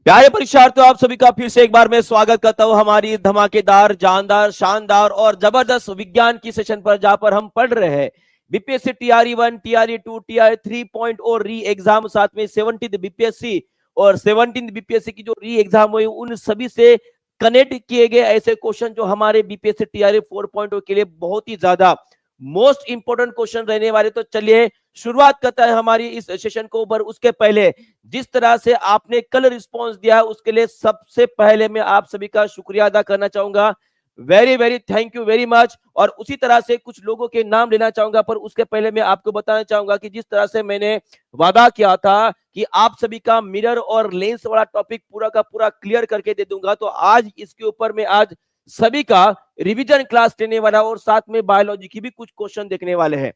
प्यारे परीक्षार्थियों, आप सभी का फिर से एक बार मैं स्वागत करता हूं हमारी धमाकेदार, जानदार, शानदार और जबरदस्त विज्ञान की सेशन पर, जहां पर हम पढ़ रहे हैं बीपीएससी टीआरई 1, टीआरई 2, टीआरई 3 और री एग्जाम, साथ में 17th बीपीएससी और 17th बीपीएससी की जो री एग्जाम हुई उन सभी से कनेक्ट किए गए ऐसे क्वेश्चन जो हमारे बीपीएससी टीआरई 4.0 के लिए बहुत ही ज्यादा मोस्ट इंपोर्टेंट क्वेश्चन रहने वाले। तो चलिए शुरुआत करता है हमारी इस सेशन को। पर उसके पहले, जिस तरह से आपने कल रिस्पांस दिया है उसके लिए सबसे पहले मैं आप सभी का शुक्रिया अदा करना चाहूंगा। Very very thank you very much. और उसी तरह से कुछ लोगों के नाम लेना चाहूंगा, पर उसके पहले मैं आपको बताना चाहूंगा कि जिस तरह से मैंने वादा किया था कि आप सभी का मिरर और लेंस वाला टॉपिक पूरा का पूरा क्लियर करके दे दूंगा, तो आज इसके ऊपर मैं आज सभी का रिवीजन क्लास लेने वाला और साथ में बायोलॉजी की भी कुछ क्वेश्चन देखने वाले हैं।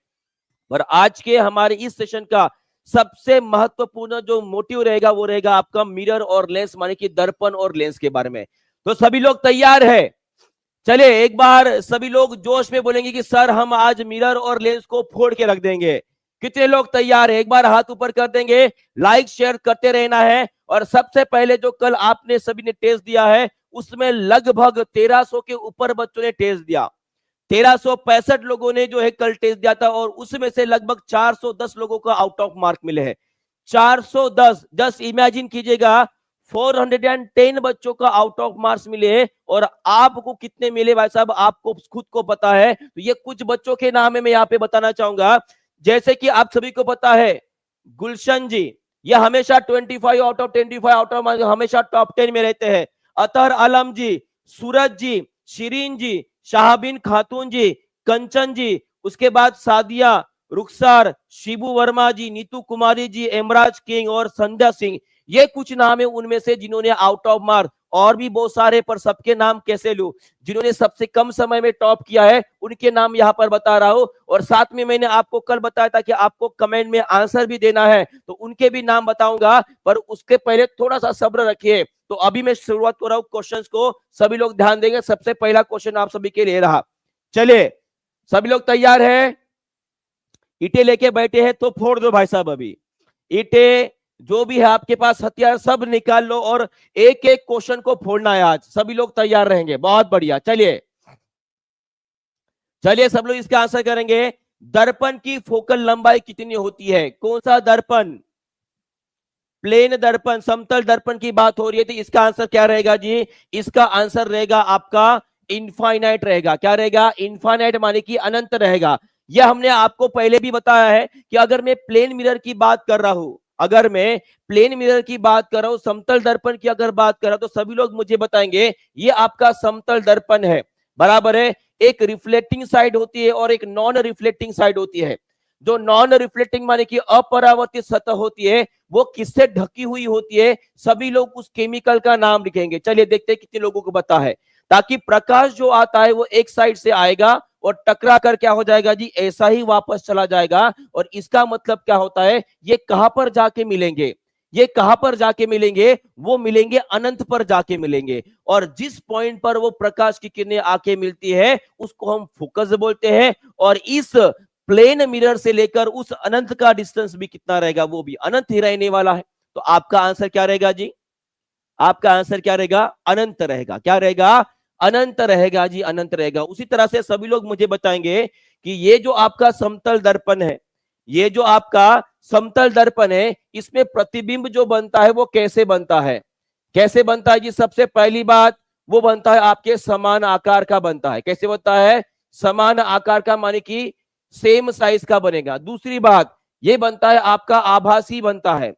पर आज के हमारे इस सेशन का सबसे महत्वपूर्ण जो मोटिव रहेगा वो रहेगा आपका मिरर और लेंस, माने कि दर्पण और लेंस के बारे में। तो सभी लोग तैयार है? चलिए एक बार सभी लोग जोश में बोलेंगे कि सर हम आज मिरर और लेंस को फोड़ के रख देंगे। कितने लोग तैयार है? एक बार हाथ ऊपर कर देंगे। लाइक शेयर करते रहना है। और सबसे पहले जो कल आपने सभी ने टेस्ट दिया है उसमें लगभग 1300 के ऊपर बच्चों ने टेस्ट दिया। 1365 लोगों ने जो है कल टेस्ट दिया था और उसमें से लगभग 410 लोगों को आउट ऑफ मार्क मिले हैं। 410, जस्ट इमेजिन कीजिएगा, 410 बच्चों का आउट ऑफ मार्क्स मिले और आपको कितने मिले भाई साहब, आपको खुद को पता है। तो ये कुछ बच्चों के नाम है, मैं यहाँ पे बताना चाहूंगा। जैसे कि आप सभी को पता है गुलशन जी, ये हमेशा 25 आउट ऑफ 25 आउट ऑफ हमेशा टॉप 10 में रहते हैं। अतहर आलम जी, सूरज जी, शिरीन जी, शाहबीन खातून जी, कंचन जी, उसके बाद सादिया, रुखसार, शिबू वर्मा जी, नीतू कुमारी जी, एमराज किंग और संध्या सिंह, ये कुछ नाम है उनमें से जिन्होंने आउट ऑफ मार्क। और भी बहुत सारे, पर सबके नाम कैसे लूं? जिन्होंने सबसे कम समय में टॉप किया है उनके नाम यहां पर बता रहा हूं। और साथ में मैंने आपको कल बताया था कि आपको कमेंट में आंसर भी देना है, तो उनके भी नाम बताऊंगा, पर उसके पहले थोड़ा सा सब्र रखिए। तो अभी मैं शुरुआत कर रहा हूं क्वेश्चंस को, सभी लोग ध्यान देंगे। सबसे पहला क्वेश्चन आप सभी के लिए रहा। चलिए सभी लोग तैयार है? ईटे लेके बैठे हैं तो फोड़ दो भाई साहब। अभी ईटे जो भी है आपके पास हथियार सब निकाल लो और एक एक क्वेश्चन को फोड़ना है आज। सभी लोग तैयार रहेंगे? बहुत बढ़िया। चलिए चलिए सब लोग इसका आंसर करेंगे। दर्पण की फोकल लंबाई कितनी होती है? कौन सा दर्पण? प्लेन दर्पण, समतल दर्पण की बात हो रही है, तो इसका आंसर क्या रहेगा जी? इसका आंसर रहेगा आपका इनफाइनाइट रहेगा। क्या रहेगा? इनफाइनाइट, माने कि अनंत रहेगा। यह हमने आपको पहले भी बताया है कि अगर मैं प्लेन मिरर की बात कर रहा हूं, अगर मैं प्लेन मिरर की बात कर रहा हूं, समतल दर्पण की अगर बात कर रहा हूं, तो सभी लोग मुझे बताएंगे ये आपका समतल दर्पण है, बराबर है। एक रिफ्लेक्टिंग साइड होती है और एक नॉन रिफ्लेक्टिंग साइड होती है। जो नॉन रिफ्लेक्टिंग माने कि अपरावर्तित सतह होती है, वो किससे ढकी हुई होती है? सभी लोग उस केमिकल का नाम लिखेंगे। चलिए देखते हैं कितने लोगों को पता है। ताकि प्रकाश जो आता है वो एक साइड से आएगा और टकरा कर क्या हो जाएगा जी? ऐसा ही वापस चला जाएगा। और इसका मतलब क्या होता है? ये कहां पर जाके मिलेंगे? ये कहां पर जाके मिलेंगे? वो मिलेंगे अनंत पर जाके मिलेंगे। और जिस पॉइंट पर वो प्रकाश की किरणें आके मिलती है उसको हम फोकस बोलते हैं। और इस प्लेन मिरर से लेकर उस अनंत का डिस्टेंस भी कितना रहेगा? वो भी अनंत ही रहने वाला है। तो आपका आंसर क्या रहेगा जी? आपका आंसर क्या रहेगा? अनंत रहेगा। क्या रहेगा? अनंत रहेगा जी, अनंत रहेगा। उसी तरह से सभी लोग मुझे बताएंगे कि ये जो आपका समतल दर्पण है, ये जो आपका समतल दर्पण है, इसमें प्रतिबिंब जो बनता है वो कैसे बनता है? कैसे बनता है जी? सबसे पहली बात, वो बनता है आपके समान आकार का बनता है। कैसे बनता है? समान आकार का, माने कि सेम साइज का बनेगा। दूसरी बात, ये बनता है आपका आभासी बनता है।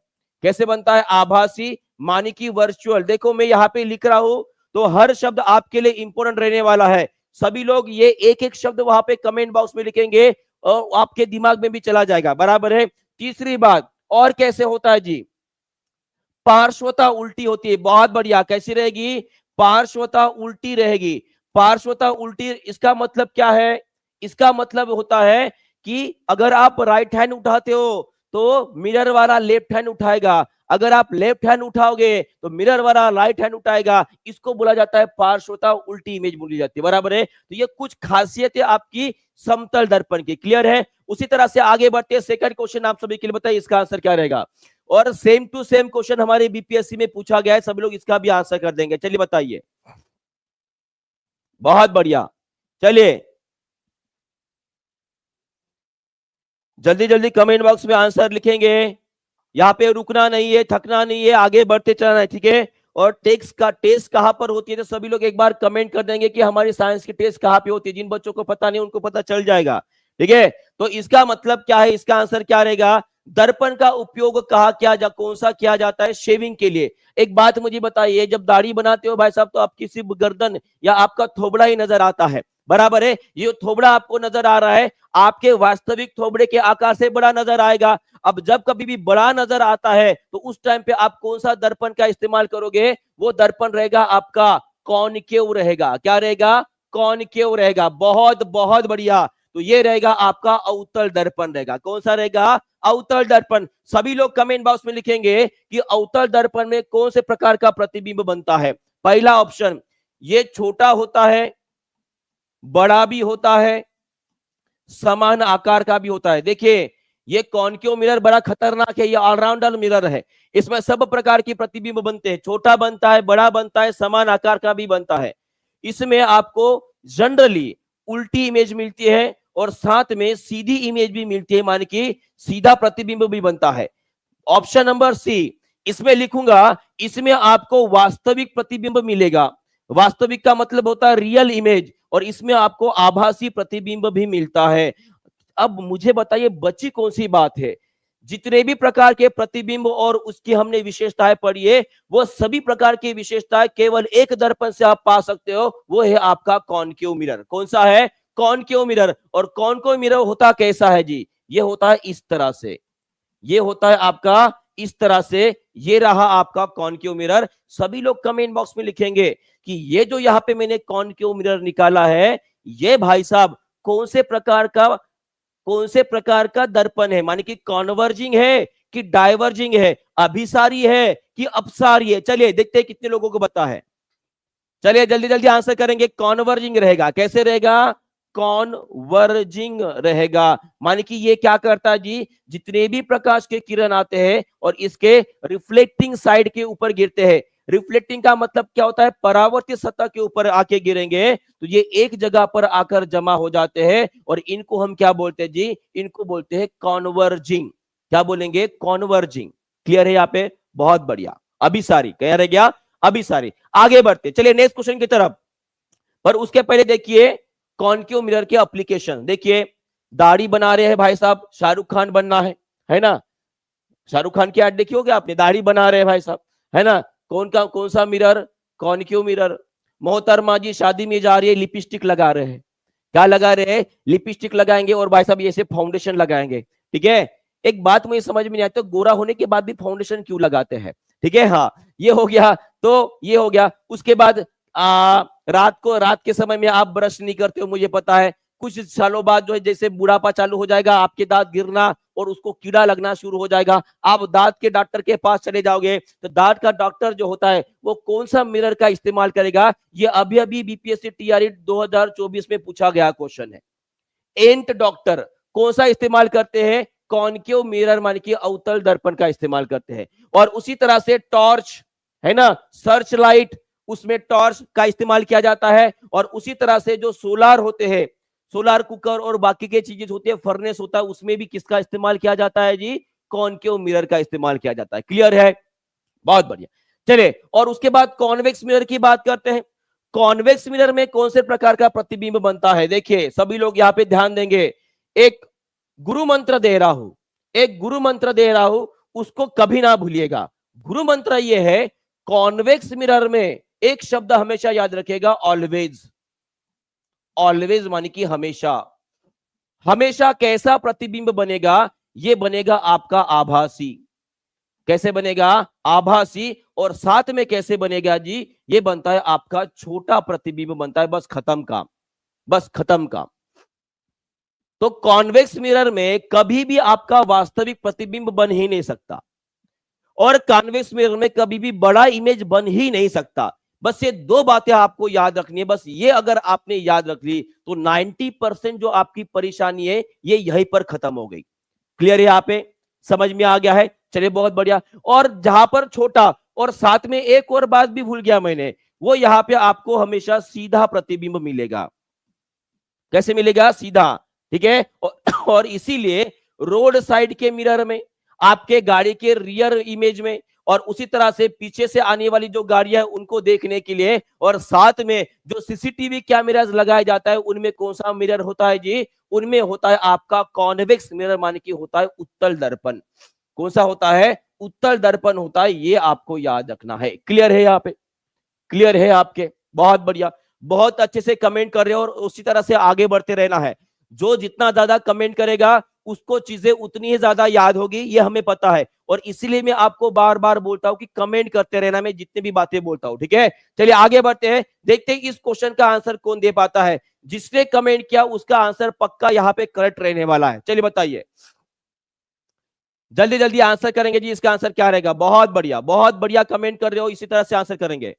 कैसे बनता है? आभासी, माने कि वर्चुअल। देखो मैं यहाँ पे लिख रहा हूं तो हर शब्द आपके लिए इंपॉर्टेंट रहने वाला है। सभी लोग ये एक एक शब्द वहां पे कमेंट बॉक्स में लिखेंगे और आपके दिमाग में भी चला जाएगा, बराबर है। तीसरी बात, और कैसे होता है जी? पार्श्वता उल्टी होती है। बहुत बढ़िया। कैसी रहेगी? पार्श्वता उल्टी रहेगी। पार्श्वता उल्टी, इसका मतलब क्या है? इसका मतलब होता है कि अगर आप राइट हैंड उठाते हो तो मिरर वाला लेफ्ट हैंड उठाएगा, अगर आप लेफ्ट हैंड उठाओगे तो मिरर वाला राइट हैंड उठाएगा। इसको बोला जाता है पार्श्वता उल्टी इमेज बोली जाती है, बराबर है। तो ये कुछ खासियत है आपकी समतल दर्पण की। क्लियर है? उसी तरह से आगे बढ़ते हैं। सेकंड क्वेश्चन आप सभी के लिए बताइए, इसका आंसर क्या रहेगा? और सेम टू सेम क्वेश्चन हमारे बीपीएससी में पूछा गया है, सभी लोग इसका भी आंसर कर देंगे। चलिए बताइए, बहुत बढ़िया। चलिए जल्दी जल्दी कमेंट बॉक्स में आंसर लिखेंगे, यहाँ पे रुकना नहीं है, थकना नहीं है, आगे बढ़ते चलना है, ठीक है। और टेस्ट कहां पर होती है, तो सभी लोग एक बार कमेंट कर देंगे कि हमारी साइंस की टेस्ट कहां पे होती है। जिन बच्चों को पता नहीं उनको पता चल जाएगा, ठीक है। तो इसका मतलब क्या है, इसका आंसर क्या रहेगा, दर्पण का उपयोग कौन सा किया जाता है, शेविंग के लिए। एक बात मुझे बताइए, जब दाढ़ी बनाते हो भाई साहब, तो आपकी सिर्फ गर्दन या आपका थोबड़ा ही नजर आता है, बराबर है। ये थोबड़ा आपको नजर आ रहा है, आपके वास्तविक थोबड़े के आकार से बड़ा नजर आएगा। अब जब कभी भी बड़ा नजर आता है तो उस टाइम पे आप कौन सा दर्पण का इस्तेमाल करोगे, वो दर्पण रहेगा आपका कॉनकेव रहेगा। क्या रहेगा, कॉनकेव रहेगा। बहुत बहुत बढ़िया। तो ये रहेगा आपका अवतल दर्पण रहेगा। कौन सा रहेगा, अवतल दर्पण। सभी लोग कमेंट बॉक्स में लिखेंगे कि अवतल दर्पण में कौन से प्रकार का प्रतिबिंब बनता है। पहला ऑप्शन, ये छोटा होता है, बड़ा भी होता है, समान आकार का भी होता है। देखिए ये कॉनकेव मिरर बड़ा खतरनाक है, ये ऑलराउंडर मिरर है। इसमें सब प्रकार की प्रतिबिंब बनते हैं, छोटा बनता है, बड़ा बनता है, समान आकार का भी बनता है। इसमें आपको जनरली उल्टी इमेज मिलती है और साथ में सीधी इमेज भी मिलती है, मान कि सीधा प्रतिबिंब भी बनता है। ऑप्शन नंबर सी, इसमें लिखूंगा, इसमें आपको वास्तविक प्रतिबिंब मिलेगा। वास्तविक का मतलब होता है रियल इमेज, और इसमें आपको आभासी प्रतिबिंब भी मिलता है। अब मुझे बताइए बची कौन सी बात है। जितने भी प्रकार के प्रतिबिंब और उसकी हमने विशेषताएं पढ़ी है, वो सभी प्रकार की विशेषताएं केवल एक दर्पण से आप पा सकते हो, वो है आपका कॉनकेव मिरर। कौन सा है, कॉनकेव मिरर। और कॉनकेव मिरर होता कैसा है जी, ये होता है इस तरह से, ये होता है आपका इस तरह से। ये रहा आपका कॉनकेव मिरर। सभी लोग कमेंट बॉक्स में लिखेंगे कि ये जो यहाँ पे मैंने कॉनकेव मिरर निकाला है, ये भाई साहब कौन से प्रकार का दर्पण है, माने कि कॉन्वर्जिंग है कि डाइवर्जिंग है, अभिसारी है कि अपसारी है। चलिए देखते हैं कितने लोगों को पता है। चलिए जल्दी जल्दी आंसर करेंगे। कॉन्वर्जिंग रहेगा। कैसे रहेगा, कॉन्वर्जिंग रहेगा। माने कि ये क्या करता है जी, जितने भी प्रकाश के किरण आते हैं और इसके रिफ्लेक्टिंग साइड के ऊपर गिरते हैं। रिफ्लेक्टिंग का मतलब क्या होता है, परावर्तित सतह के ऊपर आके गिरेंगे तो ये एक जगह पर आकर जमा हो जाते हैं, और इनको हम क्या बोलते हैं जी, इनको बोलते हैं कॉन्वर्जिंग। क्या बोलेंगे, कॉन्वर्जिंग। क्लियर है यहाँ पे, बहुत बढ़िया। अभिसारी क्या रह गया, अभिसारी। आगे बढ़ते चलिए नेक्स्ट क्वेश्चन की तरफ। पर उसके पहले देखिए कॉनकेव मिरर के एप्लीकेशन। देखिए दाढ़ी बना रहे हैं भाई साहब, शाहरुख खान बनना है ना। शाहरुख खान की ऐड देखी होगी आपने, दाढ़ी बना रहे हैं भाई साहब, है ना। कौन सा मिरर, कॉनकेव मिरर। मोहतरमा जी शादी में जा रही है, लिपस्टिक लगा रहे हैं। क्या लगा रहे हैं, लिपस्टिक लगाएंगे, और भाई साहब ऐसे फाउंडेशन लगाएंगे, ठीक है। एक बात मुझे समझ में नहीं आती, तो गोरा होने के बाद भी फाउंडेशन क्यों लगाते हैं, ठीक है। हाँ ये हो गया, तो ये हो गया। उसके बाद रात के समय में आप ब्रश नहीं करते हो, मुझे पता है। कुछ सालों बाद जो है जैसे बुढ़ापा चालू हो जाएगा, आपके दांत गिरना और उसको कीड़ा लगना शुरू हो जाएगा। आप दांत के डॉक्टर के पास चले जाओगे तो दांत का डॉक्टर जो होता है वो कौन सा मिरर का इस्तेमाल करेगा, ये अभी अभी बीपीएससी टीआरई 2024 में पूछा गया क्वेश्चन है। एंट डॉक्टर कौन सा इस्तेमाल करते हैं, कॉनकेव मिरर मान के अवतल दर्पण का इस्तेमाल करते हैं। और उसी तरह से टॉर्च है ना, सर्च लाइट, उसमें टॉर्च का इस्तेमाल किया जाता है। और उसी तरह से जो सोलार होते हैं, सोलार कुकर और बाकी के चीजें होती है, फर्नेस होता है, उसमें भी किसका इस्तेमाल किया जाता है जी, कॉनकेव मिरर का इस्तेमाल किया जाता है। क्लियर है, बहुत बढ़िया। चलिए और उसके बाद कॉन्वेक्स मिरर की बात करते हैं। कॉन्वेक्स मिरर में कौन से प्रकार का प्रतिबिंब बनता है, देखिए सभी लोग यहाँ पे ध्यान देंगे। एक गुरु मंत्र दे रहा हूं, एक गुरु मंत्र दे रहा हूं, उसको कभी ना भूलिएगा। गुरु मंत्र ये है, कॉन्वेक्स मिरर में एक शब्द हमेशा याद रखिएगा, ऑलवेज। ऑलवेज माने कि हमेशा। हमेशा कैसा प्रतिबिंब बनेगा, ये बनेगा आपका आभासी। कैसे बनेगा, आभासी। और साथ में कैसे बनेगा जी, ये बनता है आपका छोटा प्रतिबिंब बनता है, बस खत्म काम, बस खत्म काम। तो कॉन्वेक्स मिरर में कभी भी आपका वास्तविक प्रतिबिंब बन ही नहीं सकता, और कॉन्वेक्स मिरर में कभी भी बड़ा इमेज बन ही नहीं सकता। बस ये दो बातें आपको याद रखनी है। बस ये अगर आपने याद रख ली तो 90% जो आपकी परेशानी है ये यहीं पर खत्म हो गई। क्लियर है यहाँ पे, समझ में आ गया है? चलिए बहुत बढ़िया। और जहां पर छोटा और साथ में एक और बात भी भूल गया मैंने, वो यहां पे आपको हमेशा सीधा प्रतिबिंब मिलेगा। कैसे मिलेगा? सीधा। ठीक है। और इसीलिए रोड साइड के मिरर में, आपके गाड़ी के रियर इमेज में, और उसी तरह से पीछे से आने वाली जो गाड़ियां हैं उनको देखने के लिए, और साथ में जो सीसीटीवी कैमरास लगाया जाता है उनमें कौन सा मिरर होता है जी? उनमें होता है आपका कॉन्वेक्स मिरर, माने कि होता है उत्तल दर्पण। कौन सा होता है? उत्तल दर्पण होता है। ये आपको याद रखना है। क्लियर है? यहाँ पे क्लियर है आपके? बहुत बढ़िया, बहुत अच्छे से कमेंट कर रहे हो और उसी तरह से आगे बढ़ते रहना है। जो जितना ज्यादा कमेंट करेगा उसको चीजें उतनी ही ज्यादा याद होगी, ये हमें पता है। और इसीलिए मैं आपको बार बार बोलता हूं कि कमेंट करते रहना, मैं जितनी भी बातें बोलता हूं। ठीक है, चलिए आगे बढ़ते हैं, देखते हैं इस क्वेश्चन का आंसर कौन दे पाता है। जिसने कमेंट किया उसका आंसर पक्का यहाँ पे करेक्ट रहने वाला है। चलिए बताइए, जल्दी जल्दी आंसर करेंगे जी। इसका आंसर क्या रहेगा? बहुत बढ़िया, बहुत बढ़िया कमेंट कर रहे हो, इसी तरह से आंसर करेंगे।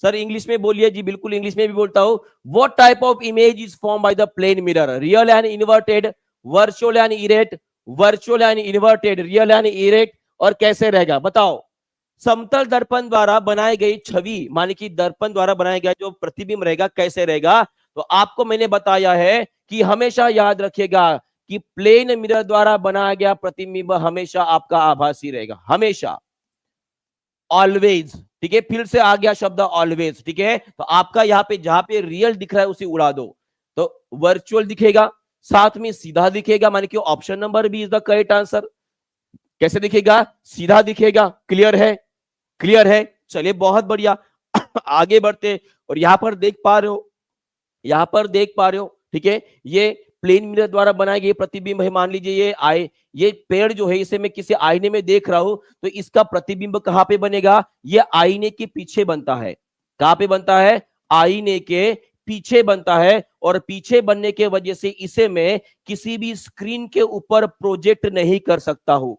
सर इंग्लिश में बोलिए जी। बिल्कुल इंग्लिश में भी बोलता हूं। What type of image is form by the plane mirror? Real and inverted, virtual and erect, virtual and inverted, real and erect, और कैसे रहेगा बताओ? समतल दर्पण द्वारा बनाई गई छवि, माने कि दर्पण द्वारा बनाया गया जो प्रतिबिंब रहेगा कैसे रहेगा? तो आपको मैंने बताया है कि हमेशा याद रखिएगा कि प्लेन मिरर द्वारा बनाया गया प्रतिबिंब हमेशा आपका आभासी रहेगा, हमेशा, ऑलवेज। ठीक है, फिर से आ गया शब्द ऑलवेज। ठीक है, तो आपका यहाँ पे जहां पे रियल दिख रहा है उसे उड़ा दो, तो वर्चुअल दिखेगा, साथ में सीधा दिखेगा, माने कि option number B is the correct answer. कैसे दिखेगा? सीधा दिखेगा। क्लियर है? क्लियर है? चलिए बहुत बढ़िया। आगे बढ़ते, और यहां पर देख पा रहे हो, यहां पर देख पा रहे हो, ठीक है, ये प्लेन मिरर द्वारा बनाए गए प्रतिबिंब है। मान लीजिए ये पेड़ जो है इसे मैं किसी आईने में देख रहा हूं, तो इसका प्रतिबिंब कहां पे बनेगा? ये आईने के पीछे बनता है। कहां पे बनता है? आईने के पीछे बनता है। और पीछे बनने के वजह से इसे मैं किसी भी स्क्रीन के ऊपर प्रोजेक्ट नहीं कर सकता हूं,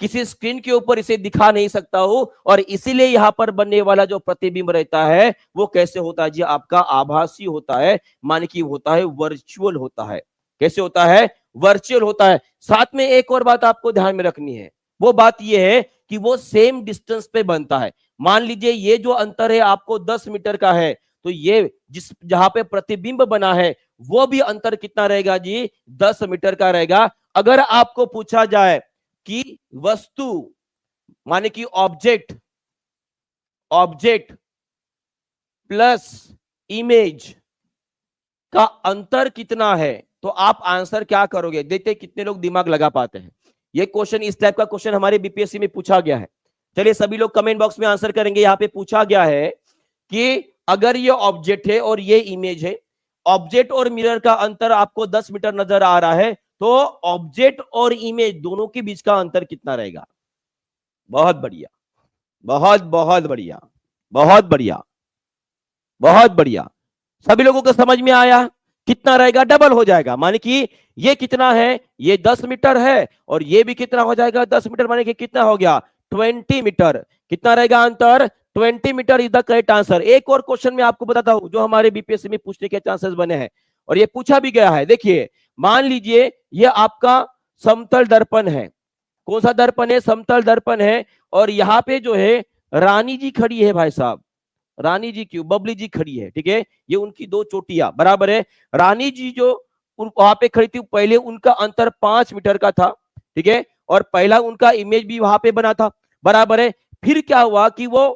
किसी स्क्रीन के ऊपर इसे दिखा नहीं सकता हूं। और इसीलिए यहां पर बनने वाला जो प्रतिबिंब रहता है वो कैसे होता है जी? आपका आभासी होता है, मान की होता है वर्चुअल होता है। कैसे होता है? वर्चुअल होता है। साथ में एक और बात आपको ध्यान में रखनी है, वो बात यह है कि वो सेम डिस्टेंस पे बनता है। मान लीजिए ये जो अंतर है आपको 10 मीटर का है, तो ये जिस जहां पे प्रतिबिंब बना है वो भी अंतर कितना रहेगा जी? 10 मीटर का रहेगा। अगर आपको पूछा जाए कि वस्तु, माने कि ऑब्जेक्ट, ऑब्जेक्ट प्लस इमेज का अंतर कितना है, तो आप आंसर क्या करोगे? देखते हैं कितने लोग दिमाग लगा पाते हैं। ये क्वेश्चन, इस टाइप का क्वेश्चन हमारे बीपीएससी में पूछा गया है। चलिए सभी लोग कमेंट बॉक्स में आंसर करेंगे। यहां पे पूछा गया है कि अगर ये ऑब्जेक्ट है और ये इमेज है, ऑब्जेक्ट और मिरर का अंतर आपको 10 मीटर नजर आ रहा है, तो ऑब्जेक्ट और इमेज दोनों के बीच का अंतर कितना रहेगा? बहुत बढ़िया, बहुत बहुत बढ़िया, बहुत बढ़िया, बहुत बढ़िया। सभी लोगों को समझ में आया? कितना रहेगा? डबल हो जाएगा। माने कि ये कितना है? ये 10 मीटर है, और ये भी कितना हो जाएगा? 10 मीटर, माने कि कितना हो गया? 20 मीटर। कितना रहेगा अंतर? 20 metre is the correct answer. एक और क्वेश्चन में आपको बताता हूं जो हमारे बीपीएससी में पूछने के चांसेस बने हैं, और ये पूछा भी गया है। देखिए, मान लीजिए ये आपका समतल दर्पण है। कौन सा दर्पण है? समतल दर्पण है। और यहाँ पे जो है रानी जी खड़ी है भाई साहब। रानी जी क्यों? बबली जी खड़ी है। ठीक है, ये उनकी दो चोटियां बराबर है। रानी जी जो वहां पे खड़ी थी, पहले उनका अंतर 5 मीटर का था। ठीक है, और पहला उनका इमेज भी वहां पे बना था, बराबर है। फिर क्या हुआ कि वो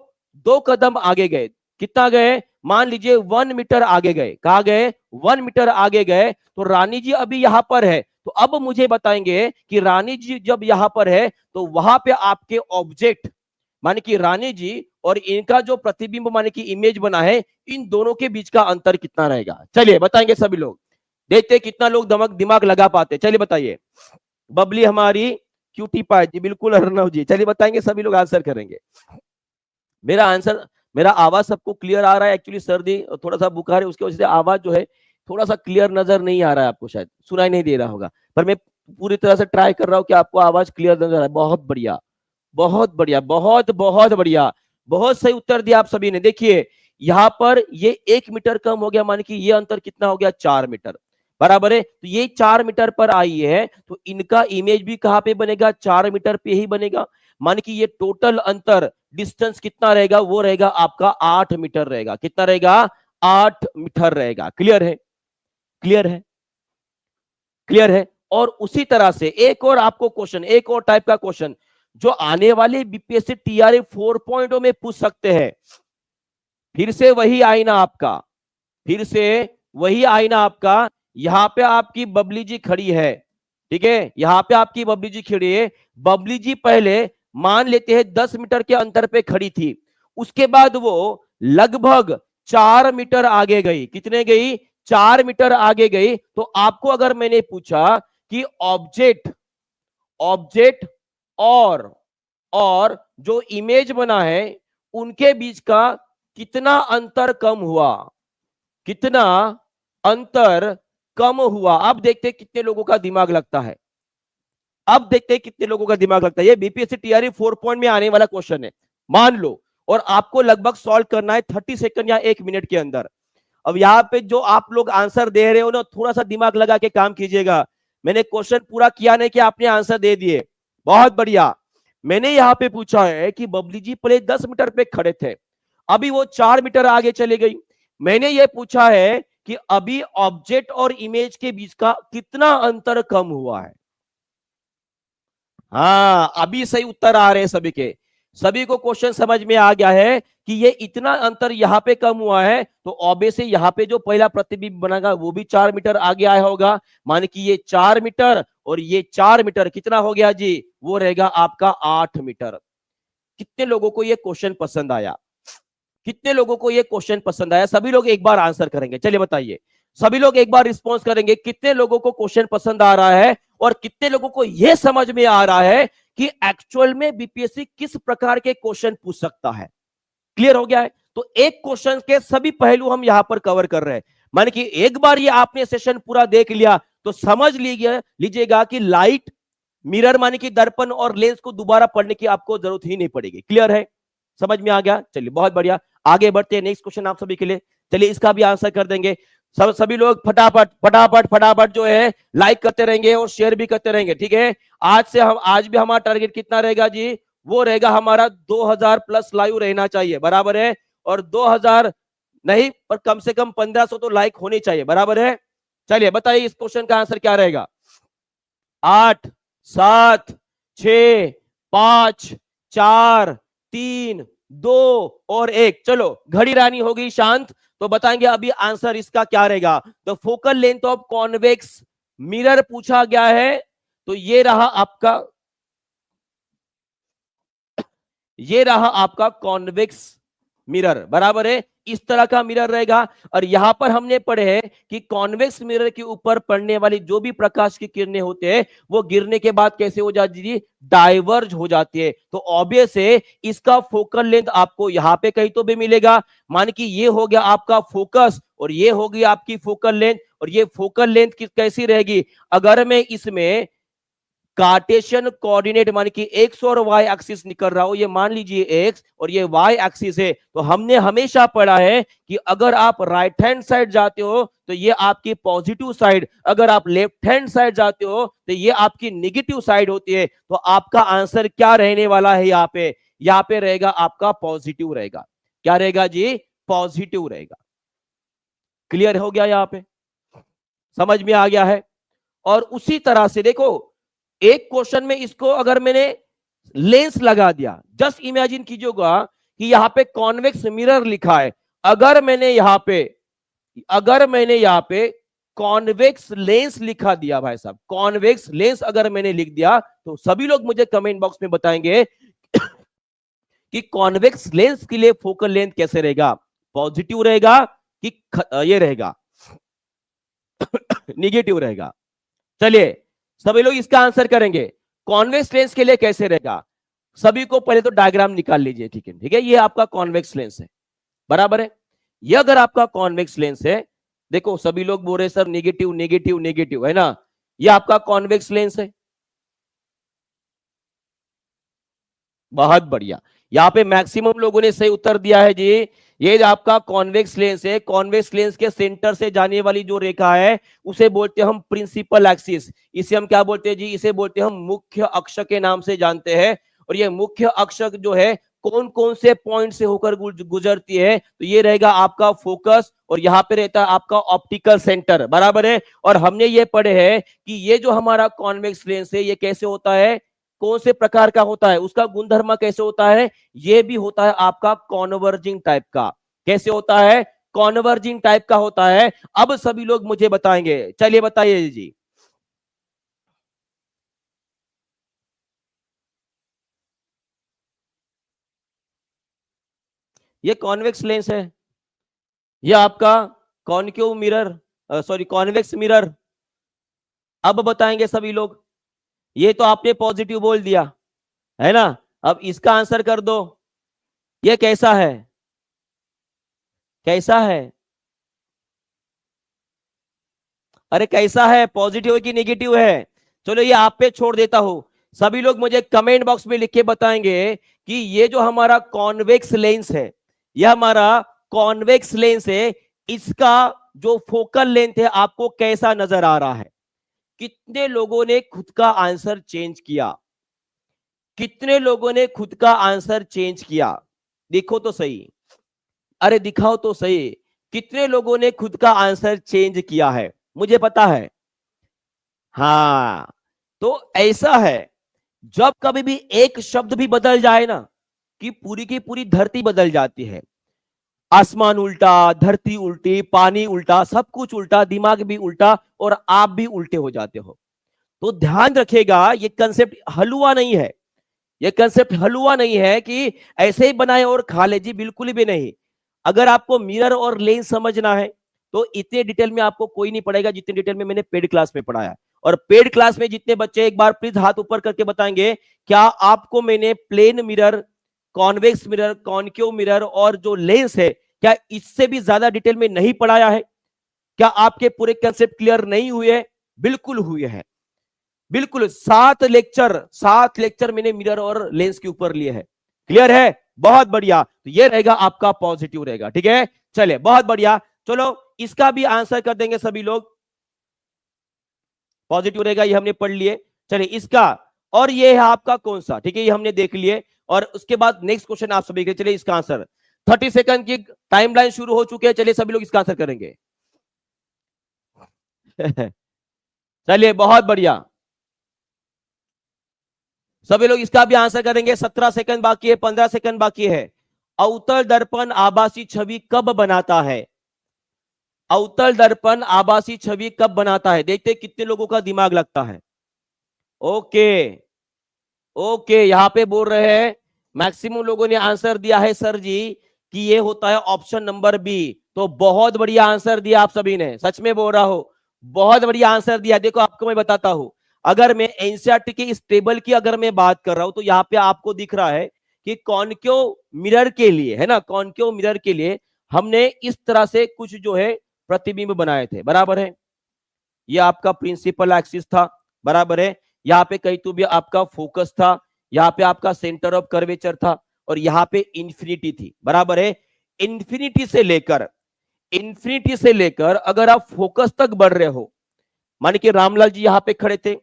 2 कदम आगे गए। कितना गए? मान लीजिए 1 मीटर आगे गए। कहा गए? 1 मीटर आगे गए। तो रानी जी अभी यहां पर है। तो अब मुझे बताएंगे कि रानी जी जब यहां पर है तो वहां पे आपके ऑब्जेक्ट, माने कि रानी जी और इनका जो प्रतिबिंब माने कि इमेज बना है, इन दोनों के बीच का अंतर कितना रहेगा? चलिए बताएंगे सभी लोग, देखते कितना लोग दिमाग लगा पाते। चलिए बताइए। बबली हमारी क्यूटी पाई जी, बिल्कुल अर्णव जी। चलिए बताएंगे, सभी लोग आंसर करेंगे। मेरा आंसर, मेरा आवाज सबको क्लियर आ रहा है? एक्चुअली सर्दी और थोड़ा सा बुखार है, उसकी वजह से आवाज जो है थोड़ा सा क्लियर नजर नहीं आ रहा है आपको, शायद सुनाई नहीं दे रहा होगा, पर मैं पूरी तरह से ट्राई कर रहा हूं कि आपको आवाज क्लियर नजर आ रहा है। बहुत बढ़िया, बहुत बढ़िया, बहुत बहुत बढ़िया, बहुत सही उत्तर दिया आप सभी ने। देखिए यहां पर ये 1 मीटर कम हो गया, माने कि ये अंतर कितना हो गया? 4 मीटर। बराबर है। तो ये 4 मीटर पर आई है, तो इनका इमेज भी कहां पे बनेगा, 4 मीटर पे ही बनेगा। मान कि ये टोटल अंतर डिस्टेंस कितना रहेगा, वो रहेगा आपका 8 मीटर रहेगा। कितना रहेगा, 8 मीटर रहेगा। क्लियर है, क्लियर है, क्लियर है। और उसी तरह से एक और आपको क्वेश्चन, एक और टाइप का क्वेश्चन जो आने वाले बीपीएससी टीआरई 4.0 में पूछ सकते हैं। फिर से वही आईना आपका, फिर से वही आईना आपका। यहां पे आपकी बबली जी खड़ी है, ठीक है, यहां पे आपकी बबली जी खड़ी है। बबली जी पहले मान लेते हैं 10 मीटर के अंतर पे खड़ी थी, उसके बाद वो लगभग 4 मीटर आगे गई। कितने गई, 4 मीटर आगे गई। तो आपको अगर मैंने पूछा कि ऑब्जेक्ट, ऑब्जेक्ट और जो इमेज बना है उनके बीच का कितना अंतर कम हुआ, कितना अंतर कम हुआ। अब देखते हैं कितने लोगों का दिमाग लगता है, अब देखते हैं कितने लोगों का दिमाग लगता है। ये बीपीएससी टीआरई 4 में आने वाला क्वेश्चन है, मान लो, और आपको लगभग सॉल्व करना है 30 सेकंड या 1 मिनट के अंदर। अब यहाँ पे जो आप लोग आंसर दे रहे हो ना, थोड़ा सा दिमाग लगा के काम कीजिएगा। मैंने क्वेश्चन पूरा किया नहीं कि आपने आंसर दे दिए, बहुत बढ़िया। मैंने यहाँ पे पूछा है कि बबली जी पहले 10 मीटर पे खड़े थे, अभी वो 4 मीटर आगे चले गई। मैंने ये पूछा है कि अभी ऑब्जेक्ट और इमेज के बीच का कितना अंतर कम हुआ है। हाँ, अभी सही उत्तर आ रहे हैं सभी के, सभी को क्वेश्चन समझ में आ गया है कि ये इतना अंतर यहां पे कम हुआ है। तो ऑब्वियसली यहां पे जो पहला प्रतिबिंब बनेगा वो भी 4 मीटर आगे आया होगा। मान कि ये 4 मीटर और ये 4 मीटर कितना हो गया जी, वो रहेगा आपका 8 मीटर। कितने लोगों को ये क्वेश्चन पसंद आया, कितने लोगों को ये क्वेश्चन पसंद आया? सभी लोग एक बार आंसर करेंगे, चलिए बताइए, सभी लोग एक बार रिस्पॉन्स करेंगे। कितने लोगों को क्वेश्चन पसंद आ रहा है और कितने लोगों को यह समझ में आ रहा है कि एक्चुअल में बीपीएससी किस प्रकार के क्वेश्चन पूछ सकता है? क्लियर हो गया है? तो एक क्वेश्चन के सभी पहलू हम यहां पर कवर कर रहे हैं। माने कि एक बार ये आपने सेशन पूरा देख लिया तो समझ लीजिएगा कि लाइट, मिरर माने कि दर्पण और लेंस को दोबारा पढ़ने की आपको जरूरत ही नहीं पड़ेगी। क्लियर है, समझ में आ गया? चलिए बहुत बढ़िया, आगे बढ़ते हैं। नेक्स्ट क्वेश्चन आप सभी के लिए, चलिए इसका भी आंसर कर देंगे। सभी लोग फटाफट फटाफट फटाफट जो है लाइक करते रहेंगे और शेयर भी करते रहेंगे, ठीक है। आज भी हमारा टारगेट कितना रहेगा जी, वो रहेगा हमारा 2000 प्लस लाइव रहना चाहिए, बराबर है। और 2000 नहीं पर कम से कम 1500 तो लाइक होने चाहिए, बराबर है। चलिए बताइए इस क्वेश्चन का आंसर क्या रहेगा। 8 7 6 5 4 3 2 और 1, चलो घड़ी रानी हो गई शांत। तो बताएंगे अभी आंसर इसका क्या रहेगा। The focal length of convex mirror पूछा गया है, तो ये रहा आपका, ये रहा आपका कॉन्वेक्स मिरर, बराबर है। इस तरह का मिरर रहेगा। और यहां पर हमने पढ़े हैं कि कॉन्वेक्स मिरर के ऊपर पड़ने वाली जो भी प्रकाश की किरणें होते हैं वो गिरने के बाद कैसे हो जाती है, डाइवर्ज हो जाती है। तो ऑब्वियस है इसका फोकल लेंथ आपको यहां पे कहीं तो भी मिलेगा। मान कि ये हो गया आपका फोकस और ये हो गई आपकी फोकल लेंथ। और ये फोकल लेंथ कैसी रहेगी, अगर मैं इसमें कार्टेशियन कोऑर्डिनेट मान कि एक्स और वाई एक्सिस निकल रहा हो, ये मान लीजिए एक्स और ये वाई एक्सिस है, तो हमने हमेशा पढ़ा है कि अगर आप राइट हैंड साइड जाते हो तो ये आपकी पॉजिटिव साइड, अगर आप लेफ्ट हैंड साइड जाते हो तो ये आपकी नेगेटिव साइड होती है। तो आपका आंसर क्या रहने वाला है, यहाँ पे रहेगा आपका पॉजिटिव रहेगा। क्या रहेगा जी, पॉजिटिव रहेगा। क्लियर हो गया, यहाँ पे समझ में आ गया है। और उसी तरह से देखो, एक क्वेश्चन में इसको अगर मैंने लेंस लगा दिया, जस्ट इमेजिन कीजिएगा कि यहां पे कॉन्वेक्स मिरर लिखा है, अगर मैंने यहां पे कॉन्वेक्स लेंस लिखा दिया, भाई साहब कॉन्वेक्स लेंस अगर मैंने लिख दिया, तो सभी लोग मुझे कमेंट बॉक्स में बताएंगे कि कॉन्वेक्स लेंस के लिए फोकल लेंथ कैसे रहेगा, पॉजिटिव रहेगा कि ये रहेगा निगेटिव रहेगा। चलिए सभी लोग इसका आंसर करेंगे, कॉन्वेक्स लेंस के लिए कैसे रहेगा। सभी को पहले तो डायग्राम निकाल लीजिए, ठीक है, ठीक है। ये आपका कॉन्वेक्स लेंस है, बराबर है। ये अगर आपका कॉन्वेक्स लेंस है, देखो सभी लोग बोल रहे सर नेगेटिव नेगेटिव नेगेटिव, है ना। ये आपका कॉन्वेक्स लेंस है, बहुत बढ़िया, यहाँ पे मैक्सिमम लोगों ने सही उत्तर दिया है जी। ये जो आपका कॉन्वेक्स लेंस है, कॉन्वेक्स लेंस के सेंटर से जाने वाली जो रेखा है उसे बोलते हैं हम प्रिंसिपल एक्सिस। इसे हम क्या बोलते हैं जी? इसे बोलते हैं हम मुख्य अक्ष के नाम से जानते हैं। और ये मुख्य अक्ष जो है कौन कौन से पॉइंट से होकर गुजरती है? तो ये रहेगा आपका फोकस, और यहाँ पे रहता है आपका ऑप्टिकल सेंटर, बराबर है। और हमने ये पढ़े हैं कि ये जो हमारा कॉन्वेक्स लेंस है ये कैसे होता है, कौन से प्रकार का होता है, उसका गुणधर्म कैसे होता है? ये भी होता है आपका कॉन्वर्जिंग टाइप का। कैसे होता है? कॉन्वर्जिंग टाइप का होता है। अब सभी लोग मुझे बताएंगे, चलिए बताइए जी। ये कॉन्वेक्स लेंस है, ये आपका concave mirror, sorry convex mirror. अब बताएंगे सभी लोग। ये तो आपने पॉजिटिव बोल दिया है ना, अब इसका आंसर कर दो। ये कैसा है? कैसा है? अरे कैसा है, पॉजिटिव है कि नेगेटिव है? चलो ये आप पे छोड़ देता हूं। सभी लोग मुझे कमेंट बॉक्स में लिख के बताएंगे कि ये जो हमारा कॉन्वेक्स लेंस है, ये हमारा कॉन्वेक्स लेंस है, इसका जो फोकल लेंथ है आपको कैसा नजर आ रहा है? कितने लोगों ने खुद का आंसर चेंज किया? कितने लोगों ने खुद का आंसर चेंज किया? देखो तो सही, अरे दिखाओ तो सही, कितने लोगों ने खुद का आंसर चेंज किया है? मुझे पता है। हाँ, तो ऐसा है, जब कभी भी एक शब्द भी बदल जाए ना, कि पूरी की पूरी धरती बदल जाती है। आसमान उल्टा, धरती उल्टी, पानी उल्टा, सब कुछ उल्टा, दिमाग भी उल्टा, और आप भी उल्टे हो जाते हो। तो ध्यान रखेगा, ये कंसेप्ट हलवा नहीं है। ये कंसेप्ट हलवा नहीं है कि ऐसे ही बनाए और खा ले जी, बिल्कुल भी नहीं। अगर आपको मिरर और लेंस समझना है तो इतने डिटेल में आपको कोई नहीं पढ़ेगा जितने डिटेल में मैंने पेड क्लास में पढ़ाया। और पेड क्लास में जितने बच्चे, एक बार प्लीज हाथ ऊपर करके बताएंगे, क्या आपको मैंने plane mirror, convex mirror, concave mirror और जो लेंस है, क्या इससे भी ज्यादा डिटेल में नहीं पढ़ाया है? क्या आपके पूरे कंसेप्ट क्लियर नहीं हुए? बिल्कुल हुए हैं, बिल्कुल। 7 लेक्चर, 7 लेक्चर मैंने मिरर और लेंस के ऊपर लिए हैं। क्लियर है? बहुत बढ़िया, तो ये रहेगा आपका पॉजिटिव रहेगा, ठीक है। चलिए बहुत बढ़िया, चलो इसका भी आंसर कर देंगे सभी लोग। पॉजिटिव रहेगा, ये हमने पढ़ लिए। चलिए इसका, और ये है आपका कौन सा, ठीक है, ये हमने देख लिए। और उसके बाद नेक्स्ट क्वेश्चन आप सभी के, चलिए इसका आंसर 30 सेकंड की टाइमलाइन शुरू हो चुकी है, चलिए सभी लोग इसका आंसर करेंगे। चलिए बहुत बढ़िया, सभी लोग इसका भी आंसर करेंगे। 17 सेकंड बाकी है, 15 सेकंड बाकी है। अवतल दर्पण आभासी छवि कब बनाता है? अवतल दर्पण आभासी छवि कब बनाता है? देखते कितने लोगों का दिमाग लगता है। ओके, ओके, यहां पे बोल रहे हैं, मैक्सिमम लोगों ने आंसर दिया है सर जी कि ये होता है ऑप्शन नंबर बी। तो बहुत बढ़िया आंसर दिया आप सभी ने, सच में बोल रहा हो, बहुत बढ़िया आंसर दिया। देखो आपको मैं बताता हूं, अगर मैं एनसीईआरटी के इस टेबल की अगर मैं बात कर रहा हूं, तो यहाँ पे आपको दिख रहा है कि कॉनकेव मिरर के लिए, है ना, कॉनकेव मिरर के लिए हमने इस तरह से कुछ जो है प्रतिबिंब बनाए थे, बराबर है। ये आपका प्रिंसिपल एक्सिस था, बराबर है। यहाँ पे कहीं तो भी आपका फोकस था, यहाँ पे आपका सेंटर ऑफ कर्वेचर था, और यहाँ पे इंफिनिटी थी, बराबर है। इंफिनिटी से लेकर, इंफिनिटी से लेकर अगर आप फोकस तक बढ़ रहे हो, मान के रामलाल जी यहाँ पे खड़े थे,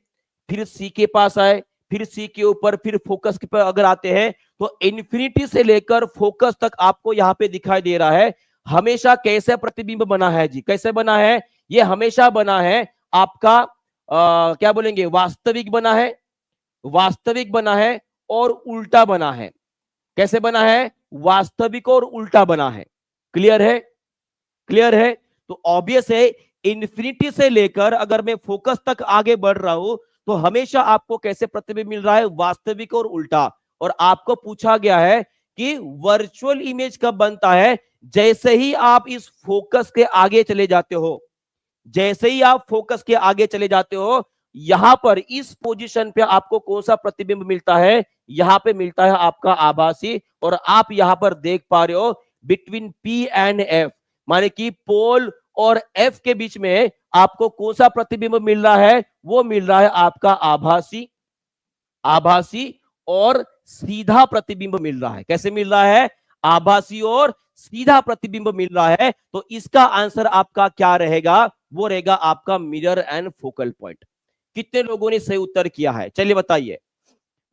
फिर सी के पास आए, फिर सी के ऊपर, फिर फोकस के पर अगर आते हैं, तो इंफिनिटी से लेकर फोकस तक आपको यहाँ पे दिखाई दे रहा है। हमेशा कैसे प्रतिबिंब बना है जी? कैसे बना है? ये हमेशा बना है आपका क्या बोलेंगे, वास्तविक बना है, वास्तविक बना है और उल्टा बना है। कैसे बना है? वास्तविक और उल्टा बना है। क्लियर है? क्लियर है? तो ऑब्वियस है, इंफिनिटी से लेकर अगर मैं फोकस तक आगे बढ़ रहा हूं, तो हमेशा आपको कैसे प्रतिबिंब मिल रहा है? वास्तविक और उल्टा। और आपको पूछा गया है कि वर्चुअल इमेज कब बनता है? जैसे ही आप इस फोकस के आगे चले जाते हो, जैसे ही आप फोकस के आगे चले जाते हो, यहां पर इस पोजीशन पे आपको कौन सा प्रतिबिंब मिलता है? यहां पे मिलता है आपका आभासी। और आप यहां पर देख पा रहे हो बिटवीन पी एंड एफ, माने कि पोल और एफ के बीच में आपको कौन सा प्रतिबिंब मिल रहा है? वो मिल रहा है आपका आभासी, आभासी और सीधा प्रतिबिंब मिल रहा है। कैसे मिल रहा है? आभासी और सीधा प्रतिबिंब मिल रहा है। तो इसका आंसर आपका क्या रहेगा? वो रहेगा आपका मिरर एंड फोकल पॉइंट। कितने लोगों ने सही उत्तर किया है? चलिए बताइए।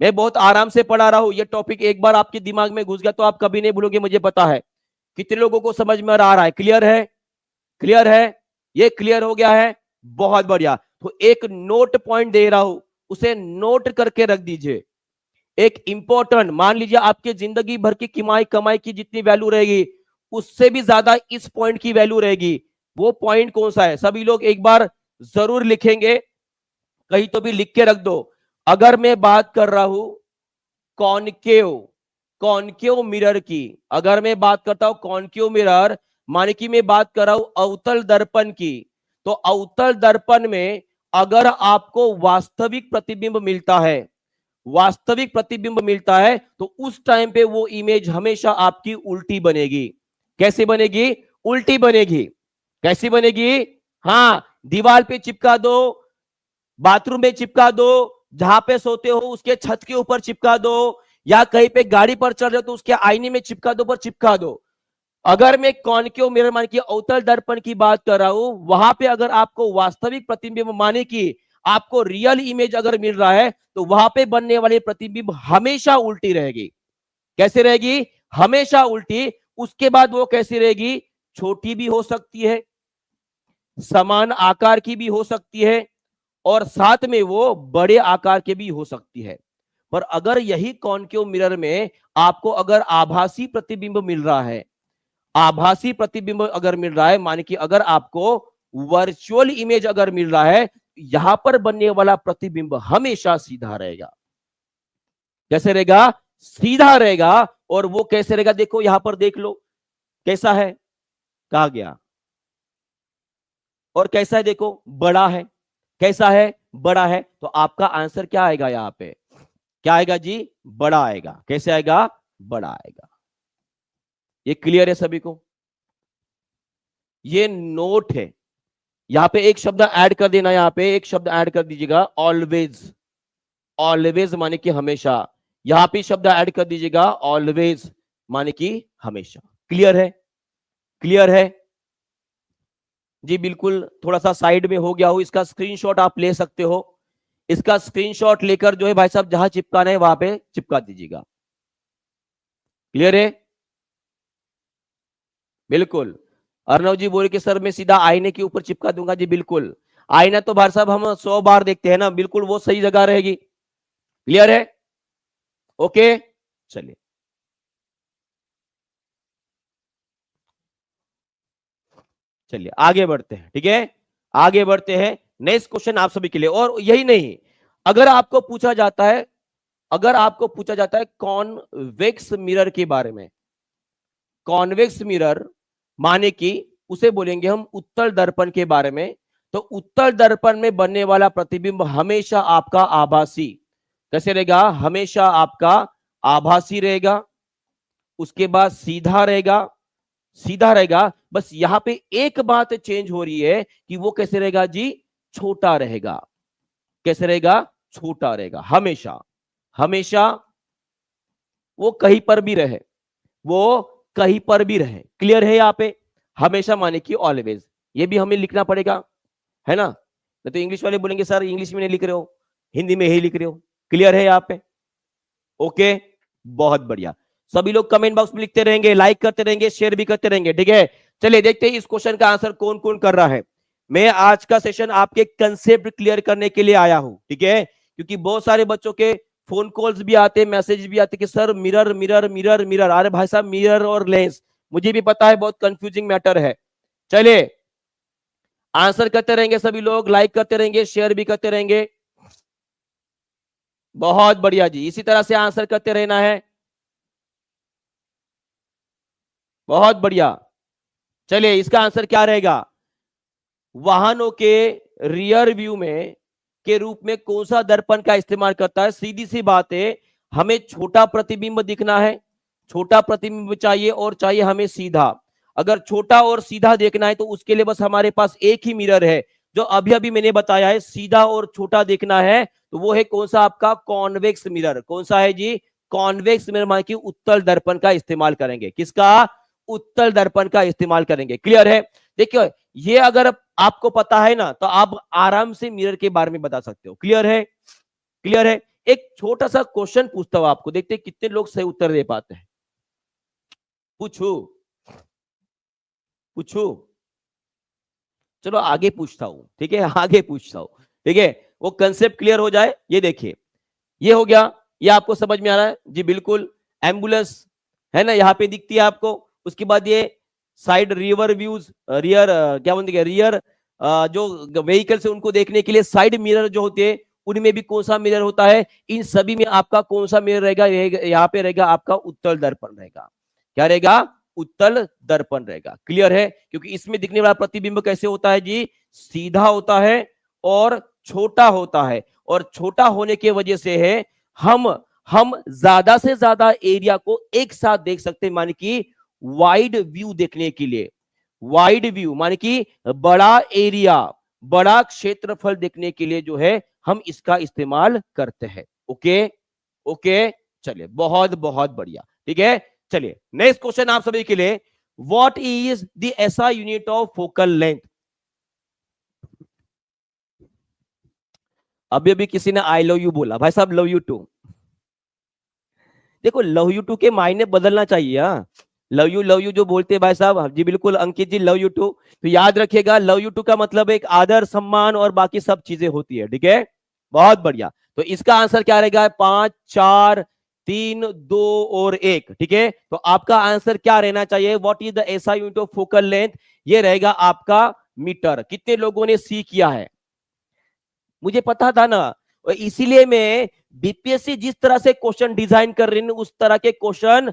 मैं बहुत आराम से पढ़ा रहा हूं, ये टॉपिक एक बार आपके दिमाग में घुस गया तो आप कभी नहीं भूलोगे, मुझे पता है। कितने लोगों को समझ में आ रहा है? क्लियर है? क्लियर है? ये क्लियर हो गया है? बहुत बढ़िया। तो एक नोट पॉइंट दे रहा हूं, उसे नोट करके रख दीजिए। एक इंपॉर्टेंट, मान लीजिए आपके जिंदगी भर की कमाई की जितनी वैल्यू रहेगी उससे भी ज्यादा इस पॉइंट की वैल्यू रहेगी। वो पॉइंट कौन सा है? सभी लोग एक बार जरूर लिखेंगे, कहीं तो भी लिख के रख दो। अगर मैं बात कर रहा हूं कॉनकेव कॉनकेव मिरर की, अगर मैं बात करता हूं कॉनकेव मिरर, माने कि मैं बात कर रहा हूं अवतल दर्पण की, तो अवतल दर्पण में अगर आपको वास्तविक प्रतिबिंब मिलता है, वास्तविक प्रतिबिंब मिलता है, तो उस टाइम पे वो इमेज हमेशा आपकी उल्टी बनेगी। कैसे बनेगी? उल्टी बनेगी। कैसी बनेगी? हाँ, दीवार पे चिपका दो, बाथरूम में चिपका दो, जहां पे सोते हो उसके छत के ऊपर चिपका दो, या कहीं पे गाड़ी पर चल रहे हो तो उसके आईने में चिपका दो, पर चिपका दो। अगर मैं कॉनकेव मिरर माने कि अवतल दर्पण की बात कर रहा हूं, वहां पे अगर आपको वास्तविक प्रतिबिंब माने कि आपको रियल इमेज अगर मिल रहा है, तो वहां पे बनने वाली प्रतिबिंब हमेशा उल्टी रहेगी। कैसे रहेगी? हमेशा उल्टी। उसके बाद वो कैसी रहेगी? छोटी भी हो सकती है, समान आकार की भी हो सकती है, और साथ में वो बड़े आकार के भी हो सकती है। पर अगर यही कॉनकेव मिरर में आपको अगर आभासी प्रतिबिंब मिल रहा है, आभासी प्रतिबिंब अगर मिल रहा है, माने कि अगर आपको वर्चुअल इमेज अगर मिल रहा है, यहां पर बनने वाला प्रतिबिंब हमेशा सीधा रहेगा। कैसे रहेगा? सीधा रहेगा। और वो कैसे रहेगा? देखो यहां पर देख लो कैसा है, कहा गया, और कैसा है देखो, बड़ा है। कैसा है? बड़ा है। तो आपका आंसर क्या आएगा? यहां पे क्या आएगा जी? बड़ा आएगा। कैसे आएगा? बड़ा आएगा। ये क्लियर है सभी को? ये नोट है, यहां पे एक शब्द ऐड कर देना, यहां पे एक शब्द ऐड कर दीजिएगा, ऑलवेज। ऑलवेज माने कि हमेशा। यहां पे शब्द ऐड कर दीजिएगा, ऑलवेज माने कि हमेशा। क्लियर है? क्लियर है जी? बिल्कुल। थोड़ा सा साइड में हो गया हो, इसका स्क्रीनशॉट आप ले सकते हो। इसका स्क्रीनशॉट लेकर जो है भाई साहब जहां चिपकाना है वहां पे चिपका दीजिएगा। क्लियर है? बिल्कुल। अर्णव जी बोले कि सर मैं सीधा आईने के ऊपर चिपका दूंगा। जी बिल्कुल। आईना तो भाई साहब हम 100 बार देखते हैं ना, बिल्कुल वो सही जगह रहेगी। क्लियर है? ओके, चलिए चलिए आगे बढ़ते हैं। ठीक है, आगे बढ़ते हैं। नेक्स्ट क्वेश्चन आप सभी के लिए, और यही नहीं, अगर आपको पूछा जाता है, अगर आपको पूछा जाता है कॉन्वेक्स मिरर के बारे में, कॉन्वेक्स मिरर माने कि उसे बोलेंगे हम उत्तल दर्पण के बारे में, तो उत्तल दर्पण में बनने वाला प्रतिबिंब हमेशा आपका आभासी। कैसे रहेगा? हमेशा आपका आभासी रहेगा। उसके बाद सीधा रहेगा, सीधा रहेगा। बस यहां पे एक बात चेंज हो रही है कि वो कैसे रहेगा जी? छोटा रहेगा। कैसे रहेगा? छोटा रहेगा। हमेशा, हमेशा वो कहीं पर भी रहे, वो कहीं पर भी रहे। क्लियर है? यहाँ पे हमेशा माने कि ऑलवेज, ये भी हमें लिखना पड़ेगा, है ना? तो इंग्लिश वाले बोलेंगे सर इंग्लिश में नहीं लिख रहे हो, हिंदी में ही लिख रहे हो। क्लियर है यहाँ पे? ओके, बहुत बढ़िया। सभी लोग कमेंट बॉक्स में लिखते रहेंगे, लाइक करते रहेंगे, शेयर भी करते रहेंगे। ठीक है, चलिए देखते हैं इस क्वेश्चन का आंसर कौन कौन कर रहा है। मैं आज का सेशन आपके कंसेप्ट क्लियर करने के लिए आया हूं। ठीक है, क्योंकि बहुत सारे बच्चों के फोन कॉल्स भी आते, मैसेज भी आते कि sir mirror mirror mirror mirror. अरे भाई साहब, मिरर और लेंस मुझे भी पता है बहुत कंफ्यूजिंग मैटर है। चलिए आंसर करते रहेंगे, सभी लोग लाइक करते रहेंगे, शेयर भी करते रहेंगे। बहुत बढ़िया जी, इसी तरह से आंसर करते रहना है। बहुत बढ़िया। चलिए इसका आंसर क्या रहेगा? वाहनों के रियर व्यू में के रूप में कौन सा दर्पण का इस्तेमाल करता है? सीधी सी बात है, हमें छोटा प्रतिबिंब दिखना है, छोटा प्रतिबिंब चाहिए, और चाहिए हमें सीधा। अगर छोटा और सीधा देखना है तो उसके लिए बस हमारे पास एक ही मिरर है, जो अभी अभी मैंने बताया है। सीधा और छोटा देखना है तो वो है कौन सा? आपका कॉन्वेक्स मिरर। कौन सा है जी? कॉन्वेक्स मिरर मान की उत्तल दर्पण का इस्तेमाल करेंगे। किसका? उत्तल दर्पण का इस्तेमाल करेंगे। क्लियर है? देखिए ये अगर आपको पता है ना तो आप आराम से मिरर के बारे में बता सकते हो। क्लियर है? क्लियर है? एक छोटा सा क्वेश्चन पूछता हूं आपको, देखते हैं कितने लोग सही उत्तर दे पाते हैं। पूछू पूछू चलो आगे पूछता हूं, ठीक है, आगे पूछता हूं, ठीक है, वो कंसेप्ट क्लियर हो जाए। ये देखिए, ये हो गया, ये आपको समझ में आ रहा है जी? बिल्कुल। एम्बुलेंस है ना, यहाँ पे दिखती है आपको। उसके बाद ये साइड रिवर व्यूज, रियर क्या बोलते हैं, रियर जो व्हीकल से उनको देखने के लिए साइड मिरर जो होते हैं, उनमें भी कौन सा मिरर होता है? इन सभी में आपका कौन सा मिरर रहेगा? यहाँ पे रहेगा आपका उत्तल दर्पण रहेगा। क्या रहेगा? उत्तल दर्पण रहेगा। क्लियर है? क्योंकि इसमें दिखने वाला प्रतिबिंब कैसे होता है जी? सीधा होता है और छोटा होता है, और छोटा होने की वजह से है हम ज्यादा से ज्यादा एरिया को एक साथ देख सकते हैं, माने कि वाइड व्यू देखने के लिए। वाइड व्यू माने कि बड़ा एरिया, बड़ा क्षेत्रफल देखने के लिए जो है हम इसका इस्तेमाल करते हैं। ओके ओके, चलिए बहुत बहुत बढ़िया, ठीक है। चलिए नेक्स्ट क्वेश्चन आप सभी के लिए, what is the SI unit of focal length? अभी अभी किसी ने आई लव यू बोला, भाई साहब लव यू टू। देखो लव यू टू के मायने बदलना चाहिए। हाँ, लव यू जो बोलते हैं भाई साहब, जी बिल्कुल अंकित जी, लव यू टू। तो याद रखिएगा लव यू टू का मतलब एक आदर सम्मान और बाकी सब चीजें होती है, ठीक है। बहुत बढ़िया। तो इसका आंसर क्या रहेगा? 5 4 3 2 और 1, ठीक है। तो आपका आंसर क्या रहना चाहिए? What is the SI unit of focal length? ये रहेगा आपका मीटर। कितने लोगों ने सी किया है? मुझे पता था ना, और इसीलिए मैं बीपीएससी जिस तरह से क्वेश्चन डिजाइन कर रही है उस तरह के क्वेश्चन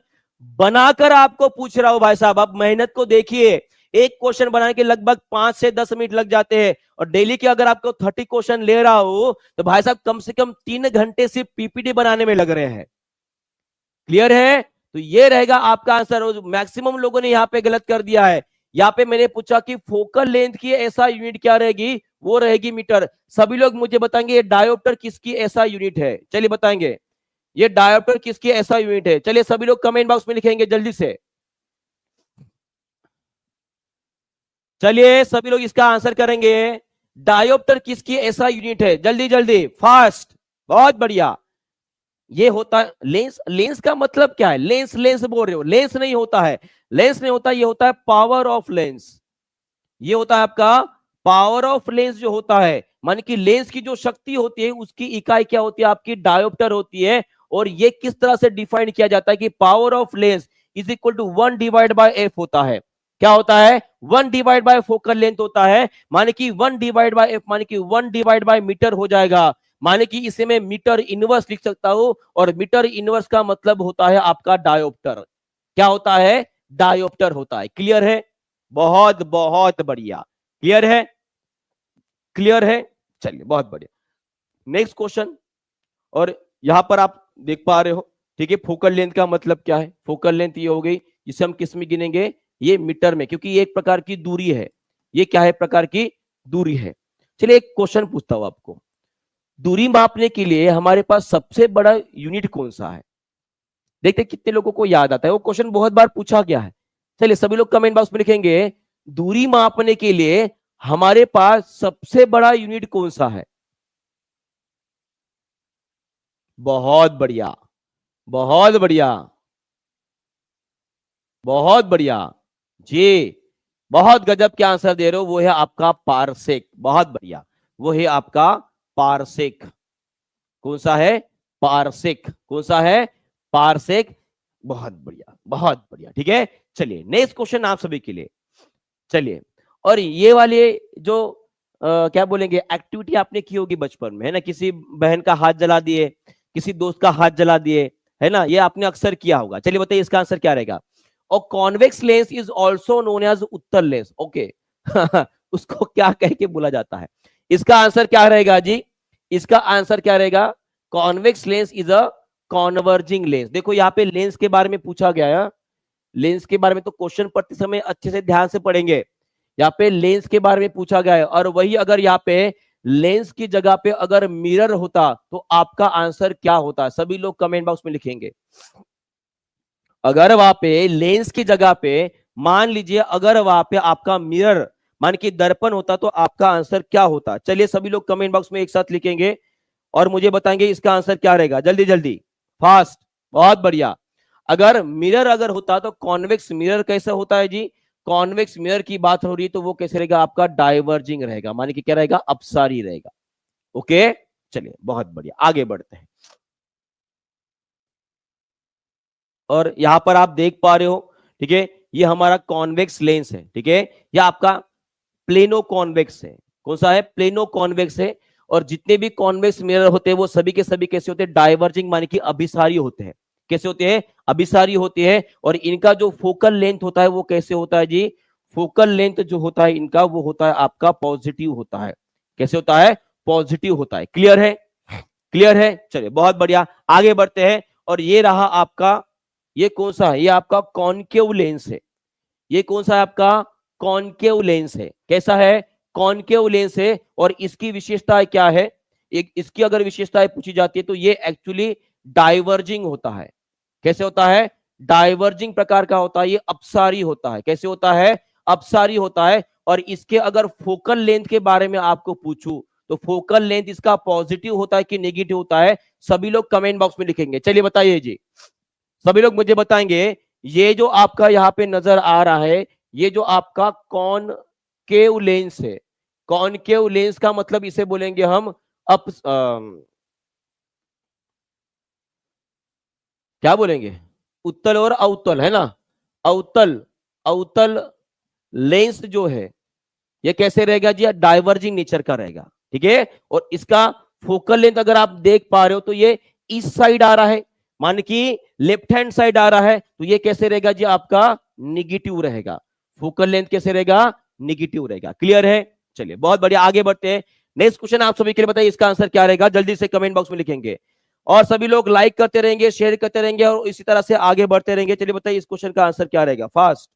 बनाकर आपको पूछ रहा हूं भाई साहब। आप मेहनत को देखिए, एक क्वेश्चन बनाने के लगभग 5 से 10 मिनट लग जाते हैं, और डेली के अगर आपको 30 क्वेश्चन ले रहा हो तो भाई साहब कम से कम 3 घंटे सिर्फ पीपीटी बनाने में लग रहे हैं। क्लियर है? तो ये रहेगा आपका आंसर। मैक्सिमम लोगों ने यहाँ पे गलत कर दिया है। यहाँ पे मैंने पूछा कि फोकल लेंथ की ऐसा यूनिट क्या रहेगी? वो रहेगी मीटर। सभी लोग मुझे बताएंगे ये डायोप्टर किसकी ऐसा यूनिट है? चलिए बताएंगे, ये डायोप्टर किसकी ऐसा यूनिट है? चलिए सभी लोग कमेंट बॉक्स में लिखेंगे जल्दी से। चलिए सभी लोग इसका आंसर करेंगे। डायोप्टर किसकी ऐसा यूनिट है? जल्दी जल्दी, फास्ट। बहुत बढ़िया। ये होता है लेंस। लेंस का मतलब क्या है? लेंस लेंस बोल रहे हो, लेंस नहीं होता है, लेंस नहीं होता, ये होता है पावर ऑफ लेंस। ये होता है आपका पावर ऑफ लेंस जो होता है, मान कि लेंस की जो शक्ति होती है उसकी इकाई क्या होती है? आपकी डायोप्टर होती है। और ये किस तरह से डिफाइन किया जाता है कि power of lens is equal to 1 divide by F होता है। क्या होता है? 1 डिवाइड बाय फोकल लेंथ होता है। माने कि 1 डिवाइड बाय एफ माने कि 1 डिवाइड बाय मीटर हो जाएगा। माने कि इसे मैं मीटर इनवर्स लिख सकता हूं, और मीटर इनवर्स का मतलब होता है आपका डायोप्टर। क्या होता है? डायोप्टर होता है। क्लियर है? बहुत बहुत बढ़िया। क्लियर है? क्लियर है? चलिए बहुत बढ़िया। नेक्स्ट क्वेश्चन, और यहां पर आप देख पा रहे हो, ठीक है, फोकल लेंथ का मतलब क्या है? फोकल लेंथ ये हो गई, जिसे हम किस में गिनेंगे? ये मीटर में, क्योंकि ये एक प्रकार की दूरी है। ये क्या है? प्रकार की दूरी है। चलिए एक क्वेश्चन पूछता हूं आपको, दूरी मापने के लिए हमारे पास सबसे बड़ा यूनिट कौन सा है? देखते कितने लोगों को याद आता है, वो क्वेश्चन बहुत बार पूछा गया है। चलिए सभी लोग कमेंट बॉक्स में लिखेंगे, दूरी मापने के लिए हमारे पास सबसे बड़ा यूनिट कौन सा है? बहुत बढ़िया, बहुत बढ़िया, बहुत बढ़िया जी, बहुत गजब के आंसर दे रहे हो। वो है आपका पारसेक। बहुत बढ़िया, वो है आपका पारसेक। कौन सा है? पारसेक। कौन सा है? पारसेक। बहुत बढ़िया, बहुत बढ़िया, ठीक है। चलिए नेक्स्ट क्वेश्चन आप सभी के लिए। चलिए, और ये वाले जो क्या बोलेंगे, एक्टिविटी आपने की होगी बचपन में, है ना? किसी बहन का हाथ जला दिए, किसी दोस्त का हाथ जला दिए, है ना? ये आपने अक्सर किया होगा। चलिए बताइए इसका आंसर क्या रहेगा? और convex lens is also known as उत्तल लेंस। ओके उसको क्या कह के बोला जाता है? इसका आंसर क्या रहेगा जी? इसका आंसर क्या रहेगा? Convex lens is a converging lens. देखो यहाँ पे लेंस के बारे में पूछा गया है। लेंस के बारे में तो क्वेश्चन पढ़ते समय अच्छे से ध्यान से पढ़ेंगे। यहाँ पे लेंस के बारे में पूछा गया है, और वही अगर यहाँ पे लेंस की जगह पे अगर मिरर होता तो आपका आंसर क्या होता? सभी लोग कमेंट बॉक्स में लिखेंगे। अगर वहां पे लेंस की जगह पे मान लीजिए अगर वहां पे आपका मिरर मान के दर्पण होता तो आपका आंसर क्या होता? चलिए सभी लोग कमेंट बॉक्स में एक साथ लिखेंगे और मुझे बताएंगे इसका आंसर क्या रहेगा। जल्दी जल्दी, फास्ट, बहुत बढ़िया। अगर मिरर अगर होता तो कॉन्वेक्स मिरर कैसा होता है जी? कॉन्वेक्स मिरर की बात हो रही है तो वो कैसे रहेगा? आपका डाइवर्जिंग रहेगा, माने कि क्या रहेगा? अपसारी रहेगा। ओके, चलिए बहुत बढ़िया, आगे बढ़ते हैं। और यहां पर आप देख पा रहे हो, ठीक है, ये हमारा कॉन्वेक्स लेंस है, ठीक है, ये आपका प्लेनो कॉन्वेक्स है। कौन सा है? प्लेनो कॉन्वेक्स है। और जितने भी कॉन्वेक्स मिरर होते हैं वो सभी के सभी कैसे होते हैं? डाइवर्जिंग, माने कि अभिसारी होते हैं। कैसे होते हैं? अभिसारी होते हैं। और इनका जो फोकल लेंथ होता है वो कैसे होता है जी? फोकल लेंथ जो होता है इनका वो होता है आपका पॉजिटिव होता है। कैसे होता है? पॉजिटिव होता है। क्लियर है? क्लियर है? चलिए बहुत बढ़िया, आगे बढ़ते हैं। और ये रहा आपका, ये कौन सा है? ये आपका कॉनकेव लेंस है। ये कौन सा है? आपका कॉनकेव लेंस है। कैसा है? कॉनकेव लेंस है। और इसकी विशेषताएं क्या है? एक इसकी अगर विशेषताएं पूछी जाती है तो ये एक्चुअली डाइवर्जिंग होता है। कैसे होता है? डाइवर्जिंग प्रकार का होता है, ये अपसारी होता है। कैसे होता है? अपसारी होता है। और इसके अगर फोकल लेंथ के बारे में आपको पूछूं तो फोकल लेंथ इसका पॉजिटिव होता है कि नेगेटिव होता है? सभी लोग कमेंट बॉक्स में लिखेंगे। चलिए बताइए जी, सभी लोग मुझे बताएंगे। ये जो आपका यहाँ पे नजर आ रहा है, ये जो आपका कॉनकेव लेंस है, कॉनकेव लेंस का मतलब इसे बोलेंगे हम अप क्या बोलेंगे? उत्तल और अवतल, है ना? अवतल, अवतल लेंस जो है ये कैसे रहेगा जी? डाइवर्जिंग नेचर का रहेगा, ठीक है। और इसका फोकल लेंथ अगर आप देख पा रहे हो तो ये इस साइड आ रहा है, मान कि लेफ्ट हैंड साइड आ रहा है, तो ये कैसे रहेगा जी? आपका निगेटिव रहेगा। फोकल लेंथ कैसे रहेगा? निगेटिव रहेगा। क्लियर है? चलिए बहुत बढ़िया, आगे बढ़ते हैं। नेक्स्ट क्वेश्चन आप सभी के लिए बताइए इसका आंसर क्या रहेगा? जल्दी से कमेंट बॉक्स में लिखेंगे और सभी लोग लाइक करते रहेंगे, शेयर करते रहेंगे और इसी तरह से आगे बढ़ते रहेंगे। चलिए बताइए इस क्वेश्चन का आंसर क्या रहेगा? फास्ट।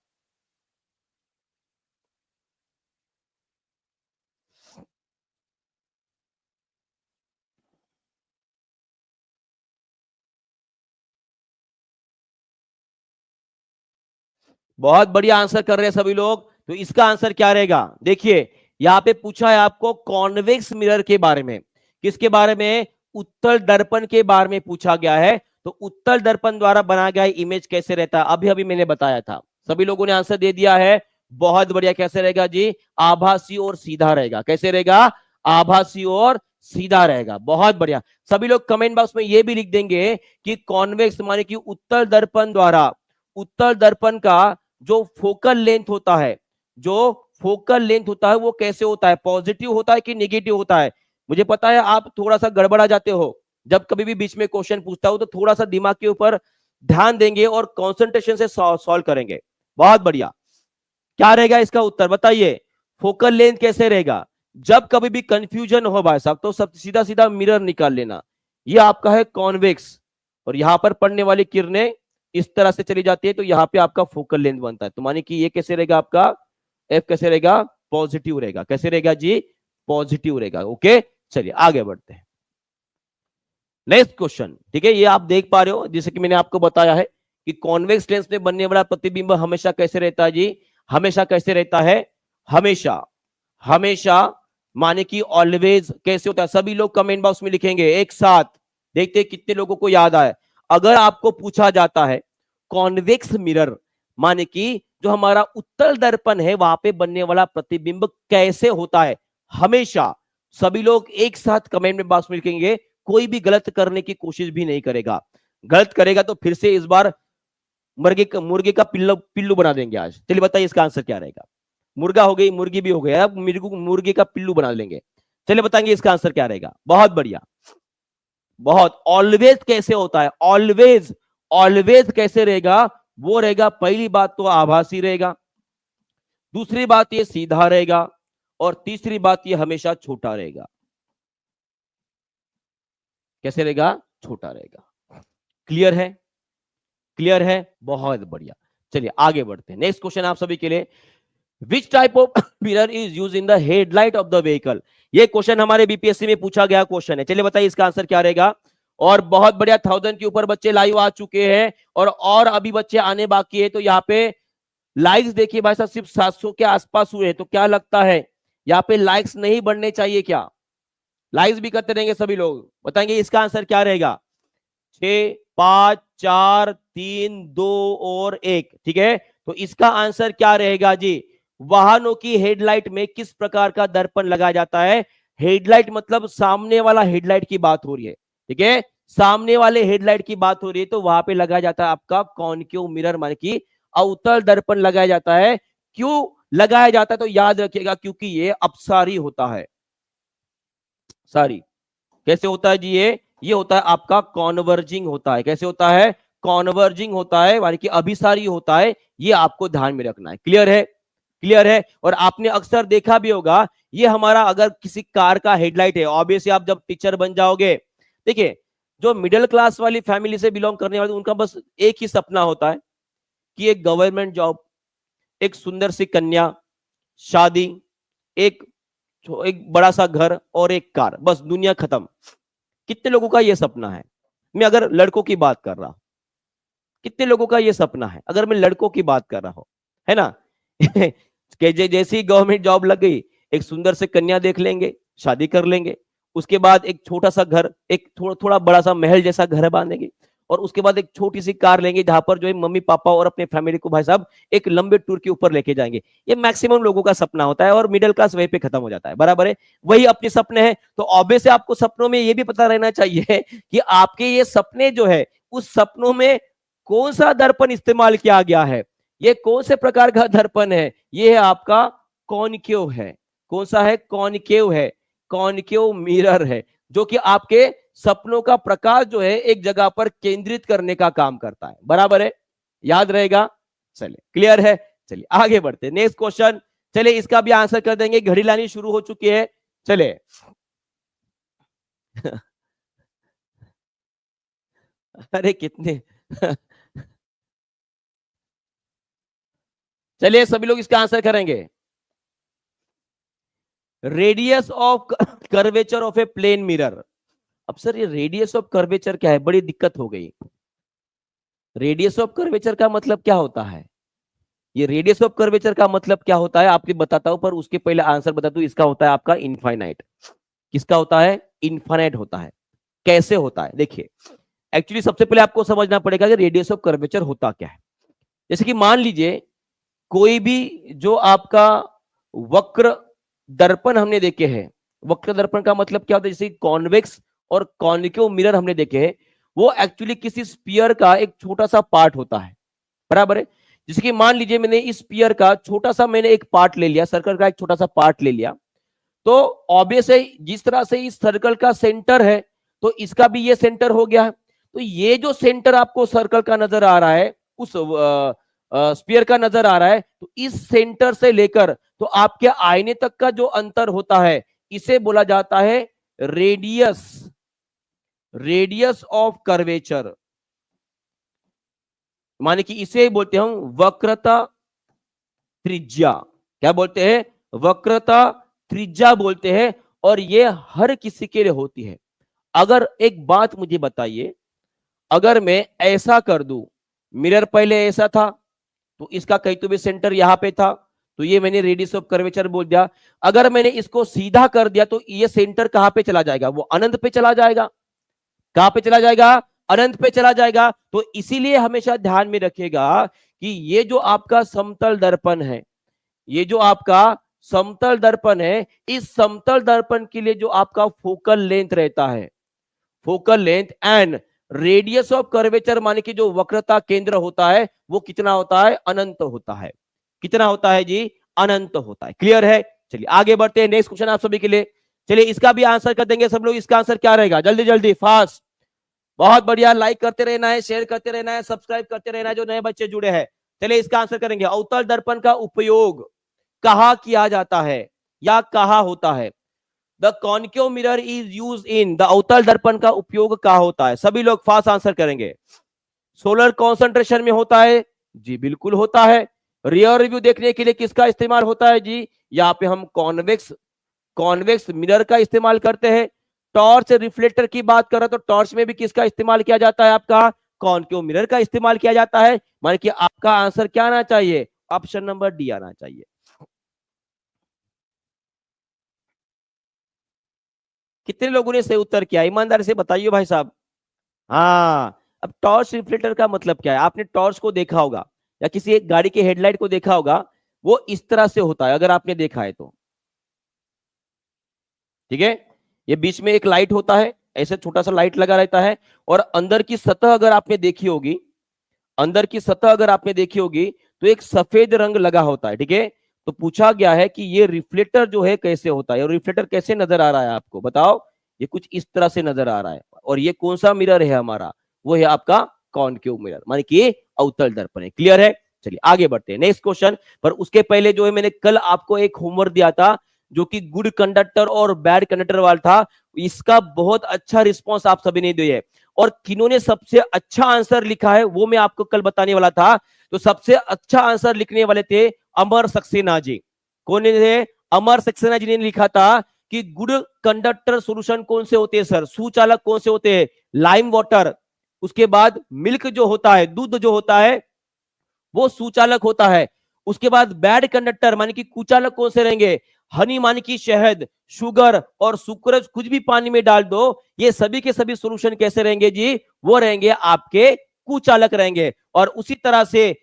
बहुत बढ़िया आंसर कर रहे हैं सभी लोग। तो इसका आंसर क्या रहेगा? देखिए यहां पे पूछा है आपको कॉन्वेक्स मिरर के बारे में। किसके बारे में? उत्तल दर्पण के बारे में पूछा गया है। तो उत्तल दर्पण द्वारा बनाया गया इमेज कैसे रहता है? अभी अभी मैंने बताया था, सभी लोगों ने आंसर दे दिया है। बहुत बढ़िया, कैसे रहेगा जी? आभासी और सीधा रहेगा। कैसे रहेगा? आभासी और सीधा रहेगा। बहुत बढ़िया, सभी लोग कमेंट बॉक्स में ये भी लिख देंगे कि कॉन्वेक्स माने कि उत्तल दर्पण द्वारा, उत्तल दर्पण का जो फोकल लेंथ होता है, जो फोकल लेंथ होता है वो कैसे होता है? पॉजिटिव होता है कि नेगेटिव होता है? मुझे पता है आप थोड़ा सा गड़बड़ा जाते हो जब कभी भी बीच में क्वेश्चन पूछता हूं, तो थोड़ा सा दिमाग के ऊपर ध्यान देंगे और कंसंट्रेशन से सॉल्व करेंगे। बहुत बढ़िया, क्या रहेगा इसका उत्तर बताइए? फोकल लेंथ कैसे रहेगा? जब कभी भी कंफ्यूजन हो भाई साहब तो सब सीधा सीधा मिरर निकाल लेना। ये आपका है कॉन्वेक्स और यहां पर पड़ने वाली किरणें इस तरह से चली जाती है, तो यहां पे आपका फोकल लेंथ बनता है। तो माने कि ये कैसे रहेगा? आपका एफ कैसे रहेगा? पॉजिटिव रहेगा। कैसे रहेगा जी? पॉजिटिव रहेगा। ओके, चलिए आगे बढ़ते हैं। नेक्स्ट क्वेश्चन, ठीक है, ये आप देख पा रहे हो जैसे कि मैंने आपको बताया है कि कॉन्वेक्स लेंस में बनने वाला प्रतिबिंब हमेशा कैसे रहता है जी? हमेशा कैसे रहता है? हमेशा, हमेशा माने कि ऑलवेज कैसे होता है? सभी लोग कमेंट बॉक्स में लिखेंगे एक साथ, देखते हैं कितने लोगों को याद आए। अगर आपको पूछा जाता है कॉन्वेक्स मिरर माने कि जो हमारा उत्तल दर्पण है वहां पे बनने वाला प्रतिबिंब कैसे होता है? हमेशा सभी लोग एक साथ कमेंट में बॉक्स में लिखेंगे, कोई भी गलत करने की कोशिश भी नहीं करेगा। गलत करेगा तो फिर से इस बार मुर्गे का पिल्लू पिल्लू बना देंगे आज। चलिए बताइए इसका आंसर क्या रहेगा? मुर्गा हो गई, मुर्गी भी हो गया, अब मुर्गे का पिल्लू बना लेंगे। चलिए बताएंगे इसका आंसर क्या रहेगा? बहुत बढ़िया, बहुत। ऑलवेज कैसे होता है? ऑलवेज, ऑलवेज कैसे रहेगा? वो रहेगा, पहली बात तो आभासी रहेगा, दूसरी बात ये सीधा रहेगा और तीसरी बात ये हमेशा छोटा रहेगा। कैसे रहेगा? छोटा रहेगा। क्लियर है? क्लियर है? बहुत बढ़िया, चलिए आगे बढ़ते हैं। नेक्स्ट क्वेश्चन आप सभी के लिए, which type of mirror is use in the headlight of the vehicle. ये क्वेश्चन हमारे बीपीएससी में पूछा गया क्वेश्चन है। चलिए बताइए इसका आंसर क्या रहेगा। और बहुत बढ़िया, 1000 के ऊपर बच्चे लाइव आ चुके हैं और अभी बच्चे आने बाकी है। तो यहाँ पे लाइक्स देखिए भाई साहब सिर्फ 700 के आसपास हुए हैं। तो क्या लगता है यहाँ पे लाइक्स नहीं बढ़ने चाहिए क्या? लाइक्स भी करते रहेंगे सभी लोग। बताएंगे इसका आंसर क्या रहेगा। 6 5 4 3 2 और 1। ठीक है, तो इसका आंसर क्या रहेगा जी। वाहनों की हेडलाइट में किस प्रकार का दर्पण लगाया जाता है। हेडलाइट मतलब सामने वाला हेडलाइट की बात हो रही है। ठीक है, सामने वाले हेडलाइट की बात हो रही है तो वहां पे लगाया जाता है आपका कॉन्केव मिरर, मान की अवतल दर्पण लगाया जाता है। क्यों लगाया जाता है तो याद रखिएगा, क्योंकि ये अपसारी होता है। सारी कैसे होता है जी, ये होता है आपका कॉन्वर्जिंग होता है। कैसे होता है, कॉन्वर्जिंग होता है, यानी कि अभिसारी होता है। ये आपको ध्यान में रखना है। क्लियर है, क्लियर है। और आपने अक्सर देखा भी होगा, ये हमारा अगर किसी कार का हेडलाइट है, ऑब्वियसली आप जब टीचर बन जाओगे, देखिए जो मिडिल क्लास वाली फैमिली से बिलोंग करने वाले, उनका बस एक ही सपना होता है कि एक गवर्नमेंट जॉब, एक सुंदर सी कन्या, शादी, एक एक बड़ा सा घर और एक कार, बस दुनिया खत्म। कितने लोगों का यह सपना है। मैं अगर लड़कों की बात कर रहा हूं, कितने लोगों का यह सपना है अगर मैं लड़कों की बात कर रहा हूं, है ना। कि जैसी गवर्नमेंट जॉब लग गई, एक सुंदर से कन्या देख लेंगे, शादी कर लेंगे, उसके बाद एक छोटा सा घर, एक थोड़ा बड़ा सा महल जैसा घर बांधेंगे, और उसके बाद एक छोटी सी कार लेंगे जहां पर जो है मम्मी पापा और अपने फैमिली को भाई साहब एक लंबे टूर के ऊपर लेके जाएंगे। ये मैक्सिमम लोगों का सपना होता है और मिडिल क्लास वहीं पे खत्म हो जाता है। बराबर है, वही अपने सपने हैं। तो ऑब्वियसली आपको सपनों में ये भी पता रहना चाहिए कि आपके ये सपने जो है, उस सपनों में कौन सा दर्पण इस्तेमाल किया गया है, ये कौन से प्रकार का दर्पण है। ये है आपका कॉन्केव है। कौन सा है, कॉन्केव है, कॉन्केव मिरर है, जो कि आपके सपनों का प्रकाश जो है एक जगह पर केंद्रित करने का काम करता है। बराबर है, याद रहेगा। चलिए क्लियर है, चलिए आगे बढ़ते हैं नेक्स्ट क्वेश्चन। चलिए इसका भी आंसर कर देंगे, घड़ी लानी शुरू हो चुकी है। चलिए अरे कितने चलिए सभी लोग इसका आंसर करेंगे। Radius of curvature of a plane mirror. अब सर ये रेडियस ऑफ कर्वेचर क्या है, बड़ी दिक्कत हो गई। रेडियस ऑफ कर्वेचर का मतलब क्या होता है, ये रेडियस ऑफ कर्वेचर का मतलब क्या होता है आपको बताता हूं, पर उसके पहले आंसर बता दूं। इसका होता है आपका इनफाइनाइट। किसका होता है, इनफाइनाइट होता है। कैसे होता है देखिए, एक्चुअली सबसे पहले आपको समझना पड़ेगा कि रेडियस ऑफ कर्वेचर होता क्या है। जैसे कि मान लीजिए कोई भी जो आपका वक्र दर्पण हमने देखे हैं, वक्र दर्पण का मतलब क्या होता है, जैसे कॉन्वेक्स और कॉन्केव मिरर हमने देखे हैं, वो एक्चुअली किसी स्फीयर का एक छोटा सा पार्ट होता है। बराबर है, जैसे कि मान लीजिए मैंने इस स्फीयर का छोटा सा मैंने एक पार्ट ले लिया, सर्कल का एक छोटा सा पार्ट ले लिया, तो ऑब्वियस है जिस तरह से इस सर्कल का सेंटर है, तो इसका भी ये सेंटर हो गया है। तो ये जो सेंटर आपको सर्कल का नजर आ रहा है, उस स्फीयर का नजर आ रहा है, तो इस सेंटर से लेकर तो आपके आईने तक का जो अंतर होता है, इसे बोला जाता है रेडियस, रेडियस ऑफ कर्वेचर। माने कि इसे बोलते हैं वक्रता त्रिज्या। क्या बोलते हैं, वक्रता त्रिज्या बोलते हैं। और ये हर किसी के लिए होती है। अगर एक बात मुझे बताइए, अगर मैं ऐसा कर दूं, मिरर पहले ऐसा था तो इसका कहीं तो भी सेंटर यहां पे था, तो ये मैंने रेडियस ऑफ कर्वेचर बोल दिया। अगर मैंने इसको सीधा कर दिया तो ये सेंटर कहां पे चला जाएगा, वो अनंत पे चला जाएगा। कहां पे चला जाएगा, अनंत पे चला जाएगा। तो इसीलिए हमेशा ध्यान में रखिएगा कि ये जो आपका समतल दर्पण है, ये जो आपका समतल दर्पण है, इस समतल दर्पण के लिए जो आपका फोकल लेंथ रहता है, focal length and radius of curvature माने कि जो वक्रता केंद्र होता है, वो कितना होता है, अनंत होता है। कितना होता है जी, अनंत होता है। क्लियर है, चलिए आगे बढ़ते हैं। नेक्स्ट क्वेश्चन आप सभी के लिए। चलिए इसका भी आंसर कर देंगे सब लोग। इसका आंसर क्या रहेगा, जल्दी जल्दी फास्ट। बहुत बढ़िया, लाइक करते रहना है, शेयर करते रहना है, सब्सक्राइब करते रहना है जो नए बच्चे जुड़े हैं। चलिए इसका आंसर करेंगे। अवतल दर्पण का उपयोग कहां किया जाता है या कहां होता है। The concave mirror is use in, the अवतल दर्पण का उपयोग कहां होता है। सभी लोग फास्ट आंसर करेंगे। सोलर कॉन्सेंट्रेशन में होता है जी, बिल्कुल होता है। रियर व्यू देखने के लिए किसका इस्तेमाल होता है जी? यहाँ पे हम कॉन्वेक्स मिरर का इस्तेमाल करते हैं। टॉर्च रिफ्लेक्टर की बात करें तो टॉर्च में भी किसका इस्तेमाल किया जाता है? आपका कॉनकेव मिरर का इस्तेमाल किया जाता है। मान कि आपका आंसर क्या आना चाहिए? ऑप्शन नंबर डी आना चाहिए। कितने लोगों ने सही उत्तर किया? ईमानदारी से बताइए भाई साहब। हाँ, अब टॉर्च रिफ्लेक्टर का मतलब क्या है? आपने टॉर्च को देखा होगा या किसी एक गाड़ी के हेडलाइट को देखा होगा, वो इस तरह से होता है अगर आपने देखा है तो। ठीक है, ये बीच में एक लाइट होता है, ऐसे छोटा सा लाइट लगा रहता है, और अंदर की सतह अगर आपने देखी होगी, अंदर की सतह अगर आपने देखी होगी तो एक सफेद रंग लगा होता है। ठीक है, तो पूछा गया है कि ये रिफ्लेक्टर जो है कैसे होता है, और रिफ्लेक्टर कैसे नजर आ रहा है आपको बताओ? ये कुछ इस तरह से नजर आ रहा है, और ये कौन सा मिरर है हमारा? वो है आपका कॉनकेव मिरर, माने कि ये अवतल दर्पण है। क्लियर है? चलिए आगे बढ़ते हैं नेक्स्ट क्वेश्चन पर। उसके पहले जो है मैंने कल आपको एक होमवर्क दिया था जो कि गुड कंडक्टर और बैड कंडक्टर वाला था, इसका बहुत अच्छा रिस्पॉन्स आप सभी ने दिया है, और किन्होंने सबसे अच्छा आंसर लिखा है वो मैं आपको कल बताने वाला था। तो सबसे अच्छा आंसर लिखने वाले थे अमर सक्सेना जी। कौन थे? अमर सक्सेना जी ने लिखा था कि गुड कंडक्टर सॉल्यूशन कौन से होते हैं सर? सुचालक कौन से होते हैं? लाइम वाटर, उसके बाद मिल्क जो होता है, दूध जो होता है, वो सुचालक होता है। उसके बाद बैड कंडक्टर माने कि कुचालक कौन से रहेंगे? हनी माने की शहद, शुगर और सुक्रोज कुछ भी पानी में डाल दो, ये सभी के सभी सॉल्यूशन कैसे रहेंगे जी? वो रहेंगे आपके कुचालक रहेंगे। और उसी तरह से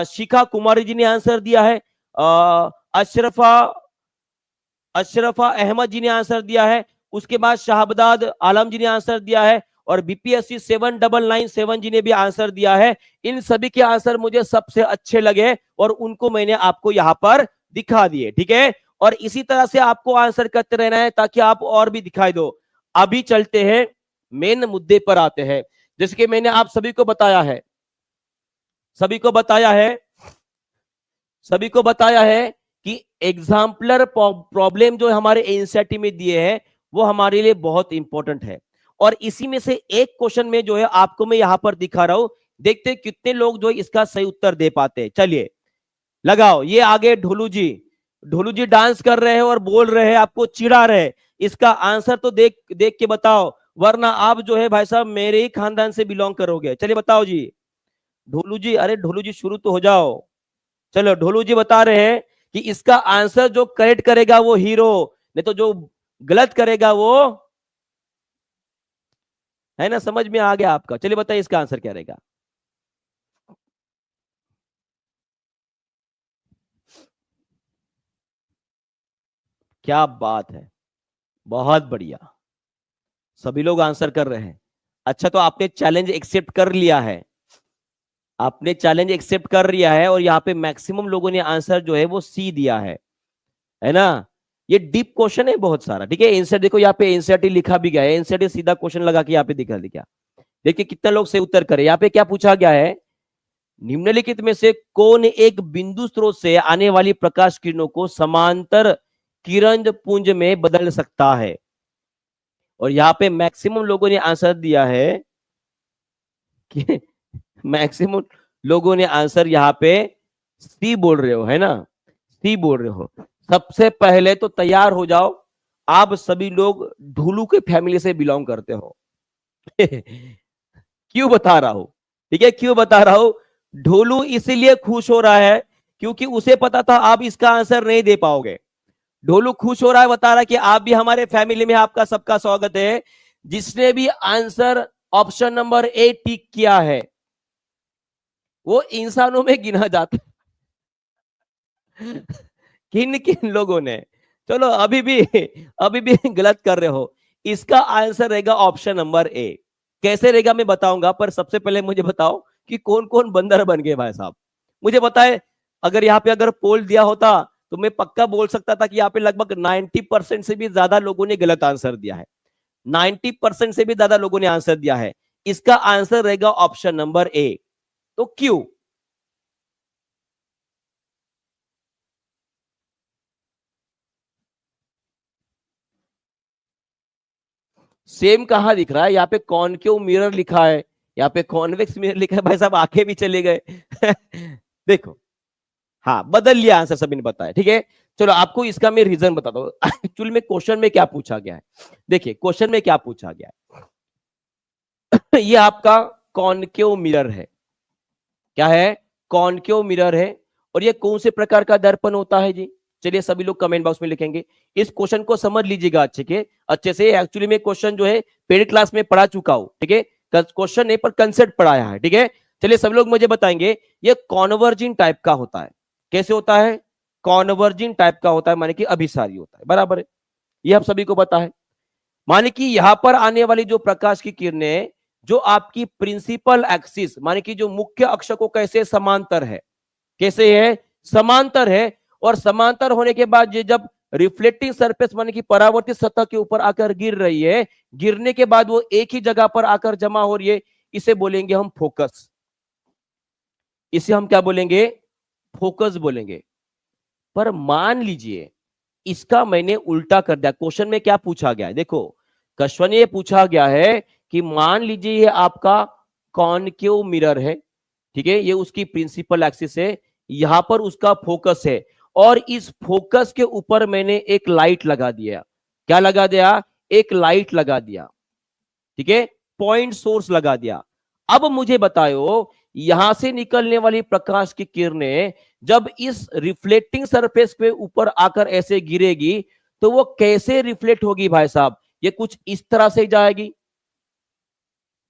शिखा कुमारी जी ने आंसर दिया है, अशरफा अशरफा अहमद जी ने आंसर दिया है, उसके बाद शाहबदाद आलम जी ने आंसर दिया है, और बीपीएससी 7997 जी ने भी आंसर दिया है। इन सभी के आंसर मुझे सबसे अच्छे लगे और उनको मैंने आपको यहां पर दिखा दिए। ठीक है, और इसी तरह से आपको आंसर करते रहना है ताकि आप और भी दिखाई दो। अभी चलते हैं मेन मुद्दे पर आते हैं। जैसे कि मैंने आप सभी को बताया है, सभी को बताया है कि एग्जाम्पलर प्रॉब्लम जो हमारे एनसीईआरटी में दिए हैं वो हमारे लिए बहुत इंपॉर्टेंट है, और इसी में से एक क्वेश्चन में जो है आपको मैं यहां पर दिखा रहा हूं, देखते हैं कितने लोग जो इसका सही उत्तर दे पाते हैं। चलिए लगाओ, ये आगे ढोलू जी डांस कर रहे हैं और बोल रहे हैं, आपको चिढ़ा रहे हैं। इसका आंसर तो देख देख के बताओ, वरना आप जो है भाई साहब मेरे ही खानदान से बिलोंग करोगे। चलिए बताओ जी। ढोलू जी, अरे ढोलू जी शुरू तो हो जाओ। चलो ढोलू जी बता रहे हैं कि इसका आंसर जो करेक्ट करेगा वो हीरो, नहीं तो जो गलत करेगा वो, है ना? समझ में आ गया आपका? चलिए बताइए इसका आंसर क्या रहेगा? क्या बात है, बहुत बढ़िया, सभी लोग आंसर कर रहे हैं। अच्छा, तो आपने चैलेंज एक्सेप्ट कर लिया है, आपने चैलेंज एक्सेप्ट कर लिया है, और यहाँ पे मैक्सिमम लोगों ने आंसर जो है वो सी दिया है ना? ये डीप क्वेश्चन है बहुत सारा। ठीक है, आंसर देखो यहाँ पे एनसीईआरटी लिखा भी गया है, एनसीईआरटी सीधा क्वेश्चन लगा के यहाँ पे दिखा दिया। देखिए कितने लोग से उत्तर करे। यहाँ पे क्या पूछा गया है? निम्नलिखित में से कौन एक बिंदु स्रोत से आने वाली प्रकाश किरणों को समांतर किरण पुंज में बदल सकता है? और यहाँ पे मैक्सिमम लोगों ने आंसर दिया है कि मैक्सिमम लोगों ने आंसर यहाँ पे सी बोल रहे हो, है ना? सी बोल रहे हो। सबसे पहले तो तैयार हो जाओ, आप सभी लोग ढोलू के फैमिली से बिलोंग करते हो। क्यों बता रहा हूं? ठीक है, क्यों बता रहा हूं? ढोलू इसलिए खुश हो रहा है क्योंकि उसे पता था आप इसका आंसर नहीं दे पाओगे। ढोलू खुश हो रहा है, बता रहा है कि आप भी हमारे फैमिली में, आपका सबका स्वागत है। जिसने भी आंसर ऑप्शन नंबर ए टिक किया है वो इंसानों में गिना जाता है। किन किन लोगों ने? चलो अभी भी गलत कर रहे हो। इसका आंसर रहेगा ऑप्शन नंबर ए। कैसे रहेगा मैं बताऊंगा, पर सबसे पहले मुझे बताओ कि कौन कौन बंदर बन गए भाई साहब, मुझे बताए। अगर यहाँ पे अगर पोल दिया होता तो मैं पक्का बोल सकता था कि यहाँ पे लगभग 90% से भी ज्यादा लोगों ने गलत आंसर दिया है। 90% से भी ज्यादा लोगों ने आंसर दिया है। इसका आंसर रहेगा ऑप्शन नंबर ए। तो क्यों? सेम कहां दिख रहा है? यहाँ पे कॉनकेव मिरर लिखा है, यहाँ पे कॉन्वेक्स मिरर लिखा है। भाई साहब आंखें भी चले गए। देखो, हाँ, बदल लिया आंसर, सभी ने बताया, ठीक है। चलो आपको इसका मैं रीजन बताता हूँ। एक्चुअली में क्वेश्चन में क्या पूछा गया है, देखिए क्वेश्चन में क्या पूछा गया है। ये आपका कॉनकेव मिरर है, क्या है, कॉनकेव मिरर है। और ये कौन से प्रकार का दर्पण होता है जी, चलिए सभी लोग कमेंट बॉक्स में लिखेंगे। इस क्वेश्चन को समझ लीजिएगा अच्छे से। एक्चुअली में क्वेश्चन जो है पेड क्लास में पढ़ा चुका हूं, ठीक है, क्वेश्चन नहीं पर कंसेप्ट पढ़ाया है, ठीक है। चलिए सभी लोग मुझे बताएंगे, ये कॉन्वर्जिंग टाइप का होता है। कैसे होता है, कॉन्वर्जिंग टाइप का होता है, माने कि अभिसारी होता है, बराबर है, ये आप सभी को पता है। माने कि यहां पर आने वाली जो प्रकाश की किरणें, जो आपकी प्रिंसिपल एक्सिस माने कि जो मुख्य अक्ष को कैसे समांतर है, कैसे है, समांतर है। और समांतर होने के बाद ये जब रिफ्लेक्टिंग सरफेस माने कि परावर्तित सतह के ऊपर आकर गिर रही है, गिरने के बाद वो एक ही जगह पर आकर जमा हो रही है, इसे बोलेंगे हम फोकस। इसे हम क्या बोलेंगे, फोकस बोलेंगे। पर मान लीजिए इसका मैंने उल्टा कर दिया। क्वेश्चन में क्या पूछा गया है, देखो क्वेश्चन ये पूछा गया है कि मान लीजिए ये आपका कॉनकेव मिरर है, ठीक है, ये उसकी प्रिंसिपल एक्सिस है, यहां पर उसका फोकस है, और इस फोकस के ऊपर मैंने एक लाइट लगा दिया। क्या लगा दिया, एक लाइट लगा दिया, ठीक है, पॉइंट सोर्स लगा दिया। अब मुझे बताओ यहां से निकलने वाली प्रकाश की किरणें जब इस रिफ्लेक्टिंग सरफेस पे ऊपर आकर ऐसे गिरेगी तो वो कैसे रिफ्लेक्ट होगी भाई साहब, ये कुछ इस तरह से जाएगी,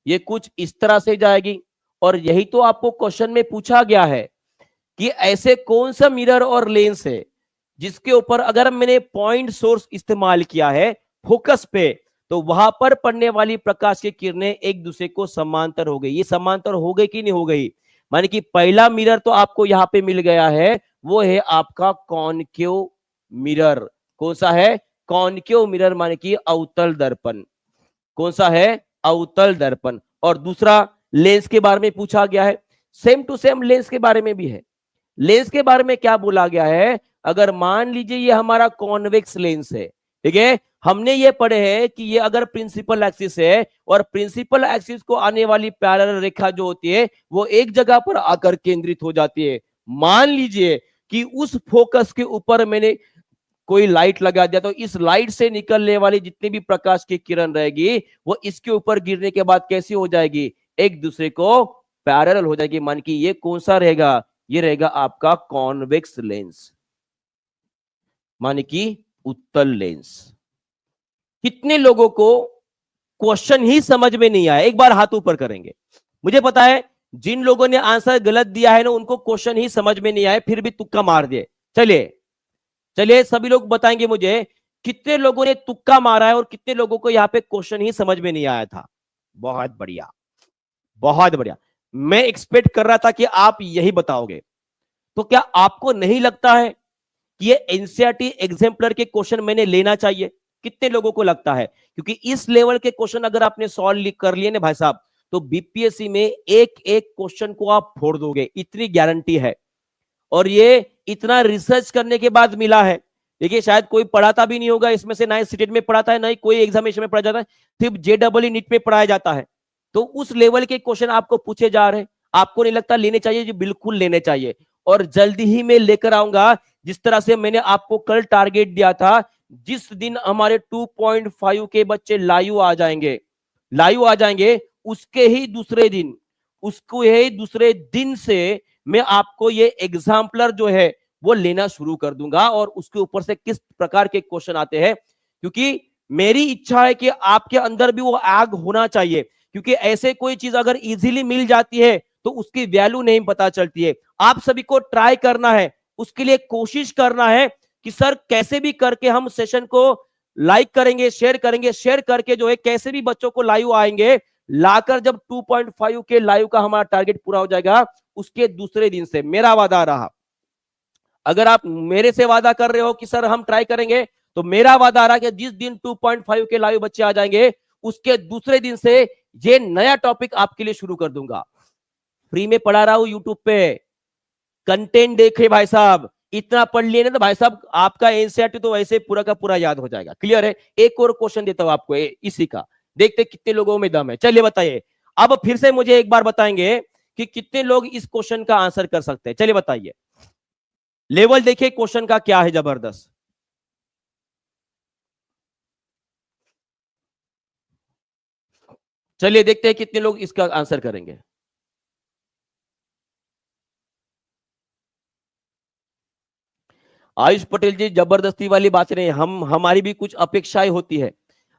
ये कुछ इस तरह से जाएगी। और यही तो आपको क्वेश्चन में पूछा गया है कि ऐसे कौन सा मिरर और लेंस है जिसके ऊपर अगर मैंने पॉइंट सोर्स इस्तेमाल किया है फोकस पे, तो वहां पर पड़ने वाली प्रकाश की किरणें एक दूसरे को समांतर हो गई। ये समांतर हो गई कि नहीं हो गई, माने कि पहला मिरर तो आपको यहां पे मिल गया है, वो है आपका कॉनकेव मिरर। कौन सा है, कॉनकेव मिरर माने कि अवतल दर्पण। कौन सा है, अवतल दर्पण। और दूसरा लेंस के बारे में पूछा गया है, सेम टू सेम लेंस के बारे में भी है। लेंस के बारे में क्या बोला गया है, अगर मान लीजिए ये हमारा कॉन्वेक्स लेंस है, ठीक है, हमने ये पढ़े हैं कि ये अगर प्रिंसिपल एक्सिस है और प्रिंसिपल एक्सिस को आने वाली पैरेलल रेखा जो होती है वो एक जगह पर आकर केंद्रित हो जाती है। मान लीजिए कि उस फोकस के ऊपर मैंने कोई लाइट लगा दिया, तो इस लाइट से निकलने वाली जितनी भी प्रकाश की किरण रहेगी वो इसके ऊपर गिरने के बाद कैसी हो जाएगी, एक दूसरे को पैरेलल हो जाएगी। मान कि ये कौन सा रहेगा, ये रहेगा आपका कॉन्वेक्स लेंस, माने कि उत्तल लेंस। कितने लोगों को क्वेश्चन ही समझ में नहीं आया, एक बार हाथ ऊपर करेंगे। मुझे पता है जिन लोगों ने आंसर गलत दिया है ना उनको क्वेश्चन ही समझ में नहीं आया, फिर भी तुक्का मार दिए। चलिए चलिए सभी लोग बताएंगे मुझे कितने लोगों ने तुक्का मारा है और कितने लोगों को यहां पे क्वेश्चन ही समझ में नहीं आया था। बहुत बढ़िया, बहुत बढ़िया। मैं एक्सपेक्ट कर रहा था कि आप यही बताओगे। तो क्या आपको नहीं लगता है कि ये एनसीईआरटी एग्जाम्पलर के क्वेश्चन मैंने लेना चाहिए, कितने लोगों को लगता है? क्योंकि इस लेवल के क्वेश्चन अगर आपने सॉल्व कर लिए ना भाई साहब, तो बीपीएससी में एक एक क्वेश्चन को आप फोड़ दोगे, इतनी गारंटी है। और ये इतना रिसर्च करने के बाद मिला है। देखिए शायद कोई पढ़ाता भी नहीं होगा इसमें से, ना ही सीटेट में पढ़ाता है, ना ही कोई एग्जामिनेशन में पढ़ा जाता है, सिर्फ जेडबलई नीट में पढ़ाया जाता है। तो उस लेवल के क्वेश्चन आपको पूछे जा रहे हैं, आपको नहीं लगता लेने चाहिए? जी बिल्कुल लेने चाहिए। और जल्दी ही मैं लेकर आऊंगा, जिस तरह से मैंने आपको कल टारगेट दिया था, जिस दिन हमारे 2.5 के बच्चे लाइव आ जाएंगे, लाइव आ जाएंगे, उसके ही दूसरे दिन, उसको ही दूसरे दिन से मैं आपको ये एग्जाम्पलर जो है वो लेना शुरू कर दूंगा। और उसके ऊपर से किस प्रकार के क्वेश्चन आते हैं, क्योंकि मेरी इच्छा है कि आपके अंदर भी वो आग होना चाहिए। क्योंकि ऐसे कोई चीज अगर इजीली मिल जाती है तो उसकी वैल्यू नहीं पता चलती है। आप सभी को ट्राई करना है, उसके लिए कोशिश करना है कि सर कैसे भी करके हम सेशन को लाइक करेंगे, शेयर करके जो है कैसे भी बच्चों को लाइव आएंगे, लाकर जब 2.5 के लाइव का हमारा टारगेट पूरा हो जाएगा उसके दूसरे दिन से मेरा वादा रहा। अगर आप मेरे से वादा कर रहे हो कि सर हम ट्राई करेंगे, तो मेरा वादा रहा कि जिस दिन 2.5 के लाइव बच्चे आ जाएंगे उसके दूसरे दिन से ये नया टॉपिक आपके लिए शुरू कर दूंगा। फ्री में पढ़ा रहा हूं यूट्यूब पे, कंटेंट देखे भाई साहब, इतना पढ़ लिए ना तो भाई साहब आपका एनसीईआरटी तो वैसे पूरा का पूरा याद हो जाएगा। क्लियर है? एक और क्वेश्चन देता हूं आपको इसी का, देखते कितने लोगों में दम है। चलिए बताइए, अब फिर से मुझे एक बार बताएंगे कि कितने लोग इस क्वेश्चन का आंसर कर सकते हैं। चलिए बताइए। लेवल देखिए क्वेश्चन का क्या है, जबरदस्त। चलिए देखते हैं कितने लोग इसका आंसर करेंगे। आयुष पटेल जी जबरदस्ती वाली बात नहीं, हमारी भी कुछ अपेक्षाएं होती है।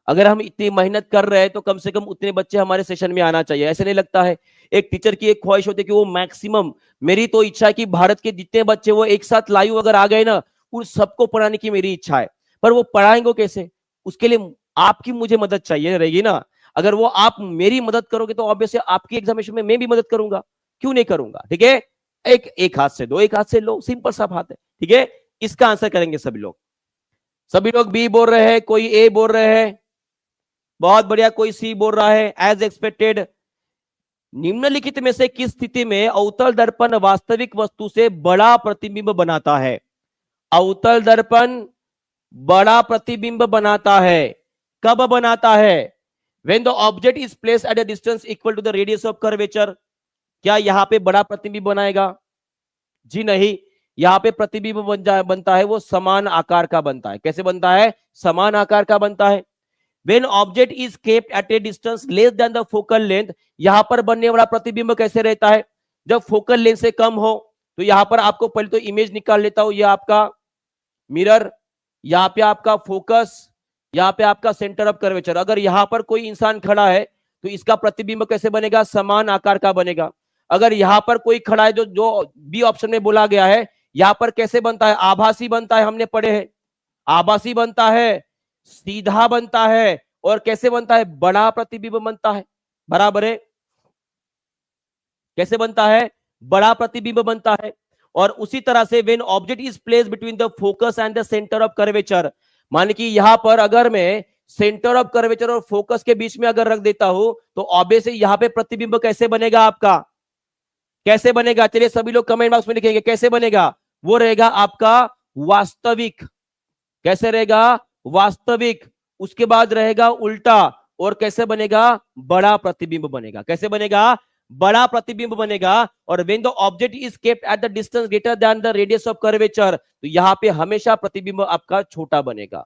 अगर हम इतनी मेहनत कर रहे हैं तो कम से कम उतने बच्चे हमारे सेशन में आना चाहिए, ऐसे नहीं लगता है? एक टीचर की एक ख्वाहिश होती है कि वो मैक्सिमम, मेरी तो इच्छा है कि भारत के जितने बच्चे वो एक साथ लाइव अगर आ गए ना, उन सबको पढ़ाने की मेरी इच्छा है। पर वो पढ़ाएंगे कैसे? उसके लिए आपकी मुझे मदद चाहिए रहेगी ना। अगर वो आप मेरी मदद करोगे तो ऑब्वियसली आपकी एग्जामिनेशन में मैं भी मदद करूंगा, क्यों नहीं करूंगा? ठीक है, एक एक हाथ से दो, एक हाथ से लो, सिंपल सा बात है। ठीक है, इसका आंसर करेंगे सभी लोग। सभी लोग बी बोल रहे हैं, कोई ए बोल रहे हैं, बहुत बढ़िया, कोई सी बोल रहा है। एज एक्सपेक्टेड, निम्नलिखित में से किस स्थिति में अवतल दर्पण वास्तविक वस्तु से बड़ा प्रतिबिंब बनाता है? अवतल दर्पण बड़ा प्रतिबिंब बनाता है, कब बनाता है? When the object is placed at a distance equal to the radius of curvature। क्या यहां पे बड़ा प्रतिबिंब बनाएगा? जी नहीं, यहां पे प्रतिबिंब बनता है वो समान आकार का बनता है। कैसे बनता है? समान आकार का बनता है। When object is kept at a distance less than the focal length, यहां पर बनने वाला प्रतिबिंब कैसे रहता है? जब फोकल लेंथ से कम हो। तो यहां पर आपको पहले तो इमेज निकाल लेता हूं, ये आपका मिरर, यहां पे आपका फोकस, यहां पे आपका सेंटर ऑफ कर्वेचर। अगर यहां पर कोई इंसान खड़ा है तो इसका प्रतिबिंब कैसे बनेगा? समान आकार का बनेगा। अगर यहां पर कोई खड़ा है, जो जो बी ऑप्शन में बोला गया है, यहां पर कैसे बनता है? आभासी बनता है, हमने पढ़े हैं। आभासी बनता है, सीधा बनता है, और कैसे बनता है? बड़ा प्रतिबिंब बनता है। बराबर है? कैसे बनता है? बड़ा प्रतिबिंब बनता है। और उसी तरह से when object is placed between the focus and the centre of curvature, मान कि यहां पर अगर मैं सेंटर ऑफ कर्वेचर और फोकस के बीच में अगर रख देता हूं तो ऑब्वियसली यहां पे प्रतिबिंब कैसे बनेगा आपका? कैसे बनेगा? चलिए सभी लोग कमेंट बॉक्स में लिखेंगे कैसे बनेगा। वो रहेगा आपका वास्तविक। कैसे रहेगा? वास्तविक। उसके बाद रहेगा उल्टा, और कैसे बनेगा? बड़ा प्रतिबिंब बनेगा। कैसे बनेगा? बड़ा प्रतिबिंब बनेगा। और when the object is kept at the distance greater than the radius of curvature, तो यहां पे हमेशा प्रतिबिंब आपका छोटा बनेगा।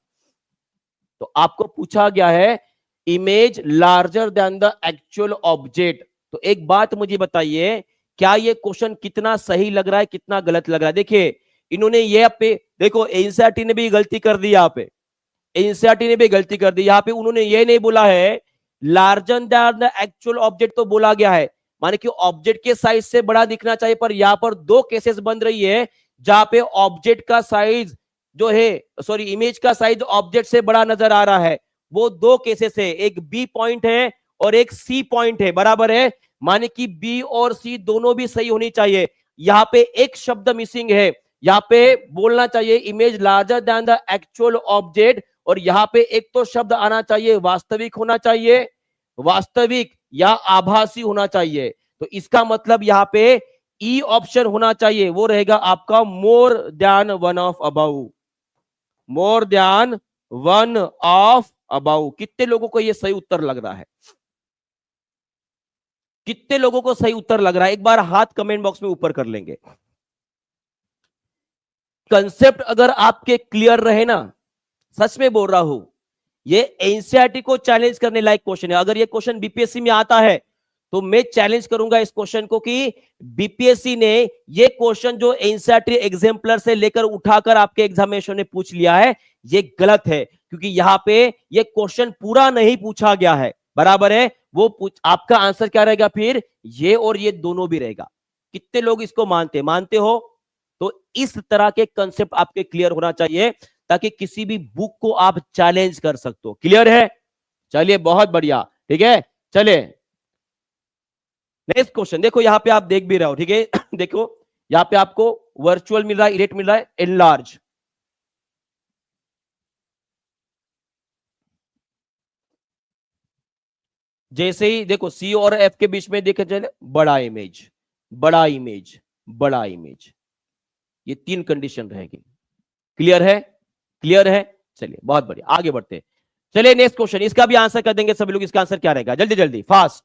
तो आपको पूछा गया है image larger than the actual object. तो एक बात मुझे बताइए, क्या ये क्वेश्चन कितना सही लग रहा है, कितना गलत लग रहा है? देखिए इन्होंने ये पे, देखो एनसीईआरटी ने भी गलती कर दी यहाँ पे, एनसीईआरटी ने भी गलती कर दी। यहाँ पे उन्होंने ये नहीं बोला है larger than the actual object, तो बोला गया है माने कि ऑब्जेक्ट के साइज से बड़ा दिखना चाहिए। पर यहाँ पर दो केसेस बन रही है जहां पे ऑब्जेक्ट का साइज जो है, सॉरी इमेज का साइज ऑब्जेक्ट से बड़ा नजर आ रहा है। वो दो केसेस है, एक बी पॉइंट है और एक सी पॉइंट है। बराबर है? माने कि बी और सी दोनों भी सही होनी चाहिए। यहाँ पे एक शब्द मिसिंग है, यहाँ पे बोलना चाहिए image larger than the actual object, और यहाँ पे एक तो शब्द आना चाहिए वास्तविक होना चाहिए, वास्तविक या आभासी होना चाहिए। तो इसका मतलब यहाँ पे ई ऑप्शन होना चाहिए, वो रहेगा आपका more than one of about. More than one of about. कितने लोगों को ये सही उत्तर लग रहा है? कितने लोगों को सही उत्तर लग रहा है? एक बार हाथ कमेंट बॉक्स में ऊपर कर लेंगे। कंसेप्ट अगर आपके क्लियर रहे ना, सच में बोल रहा हूं, ये एनसीईआरटी को चैलेंज करने लायक क्वेश्चन है। अगर ये क्वेश्चन बीपीएससी में आता है तो मैं चैलेंज करूंगा इस क्वेश्चन को कि बीपीएससी ने ये क्वेश्चन जो एनसीईआरटी एग्जाम्पलर से लेकर उठाकर आपके एग्जामिनेशन में पूछ लिया है, ये गलत है, क्योंकि यहां पे ये क्वेश्चन पूरा नहीं पूछा गया है। बराबर है? वो आपका आंसर क्या रहेगा फिर? ये और ये दोनों भी रहेगा। कितने लोग इसको मानते हो? तो इस तरह के कंसेप्ट आपके क्लियर होना चाहिए ताकि किसी भी बुक को आप चैलेंज कर सकते हो। क्लियर है? चलिए बहुत बढ़िया। ठीक है, चलिए नेक्स्ट क्वेश्चन। देखो यहां पे आप देख भी रहे हो, ठीक है देखो यहां पे आपको वर्चुअल मिल रहा है, इरेट मिल रहा है, एनलार्ज। जैसे ही देखो सी और एफ के बीच में देखे चले, बड़ा इमेज, बड़ा इमेज, बड़ा इमेज, ये तीन कंडीशन रहेगी। क्लियर है? क्लियर है? चलिए बहुत बढ़िया, आगे बढ़ते हैं। चलिए नेक्स्ट क्वेश्चन, इसका भी आंसर कर देंगे सभी लोग। इसका आंसर क्या रहेगा? जल्दी जल्दी फास्ट।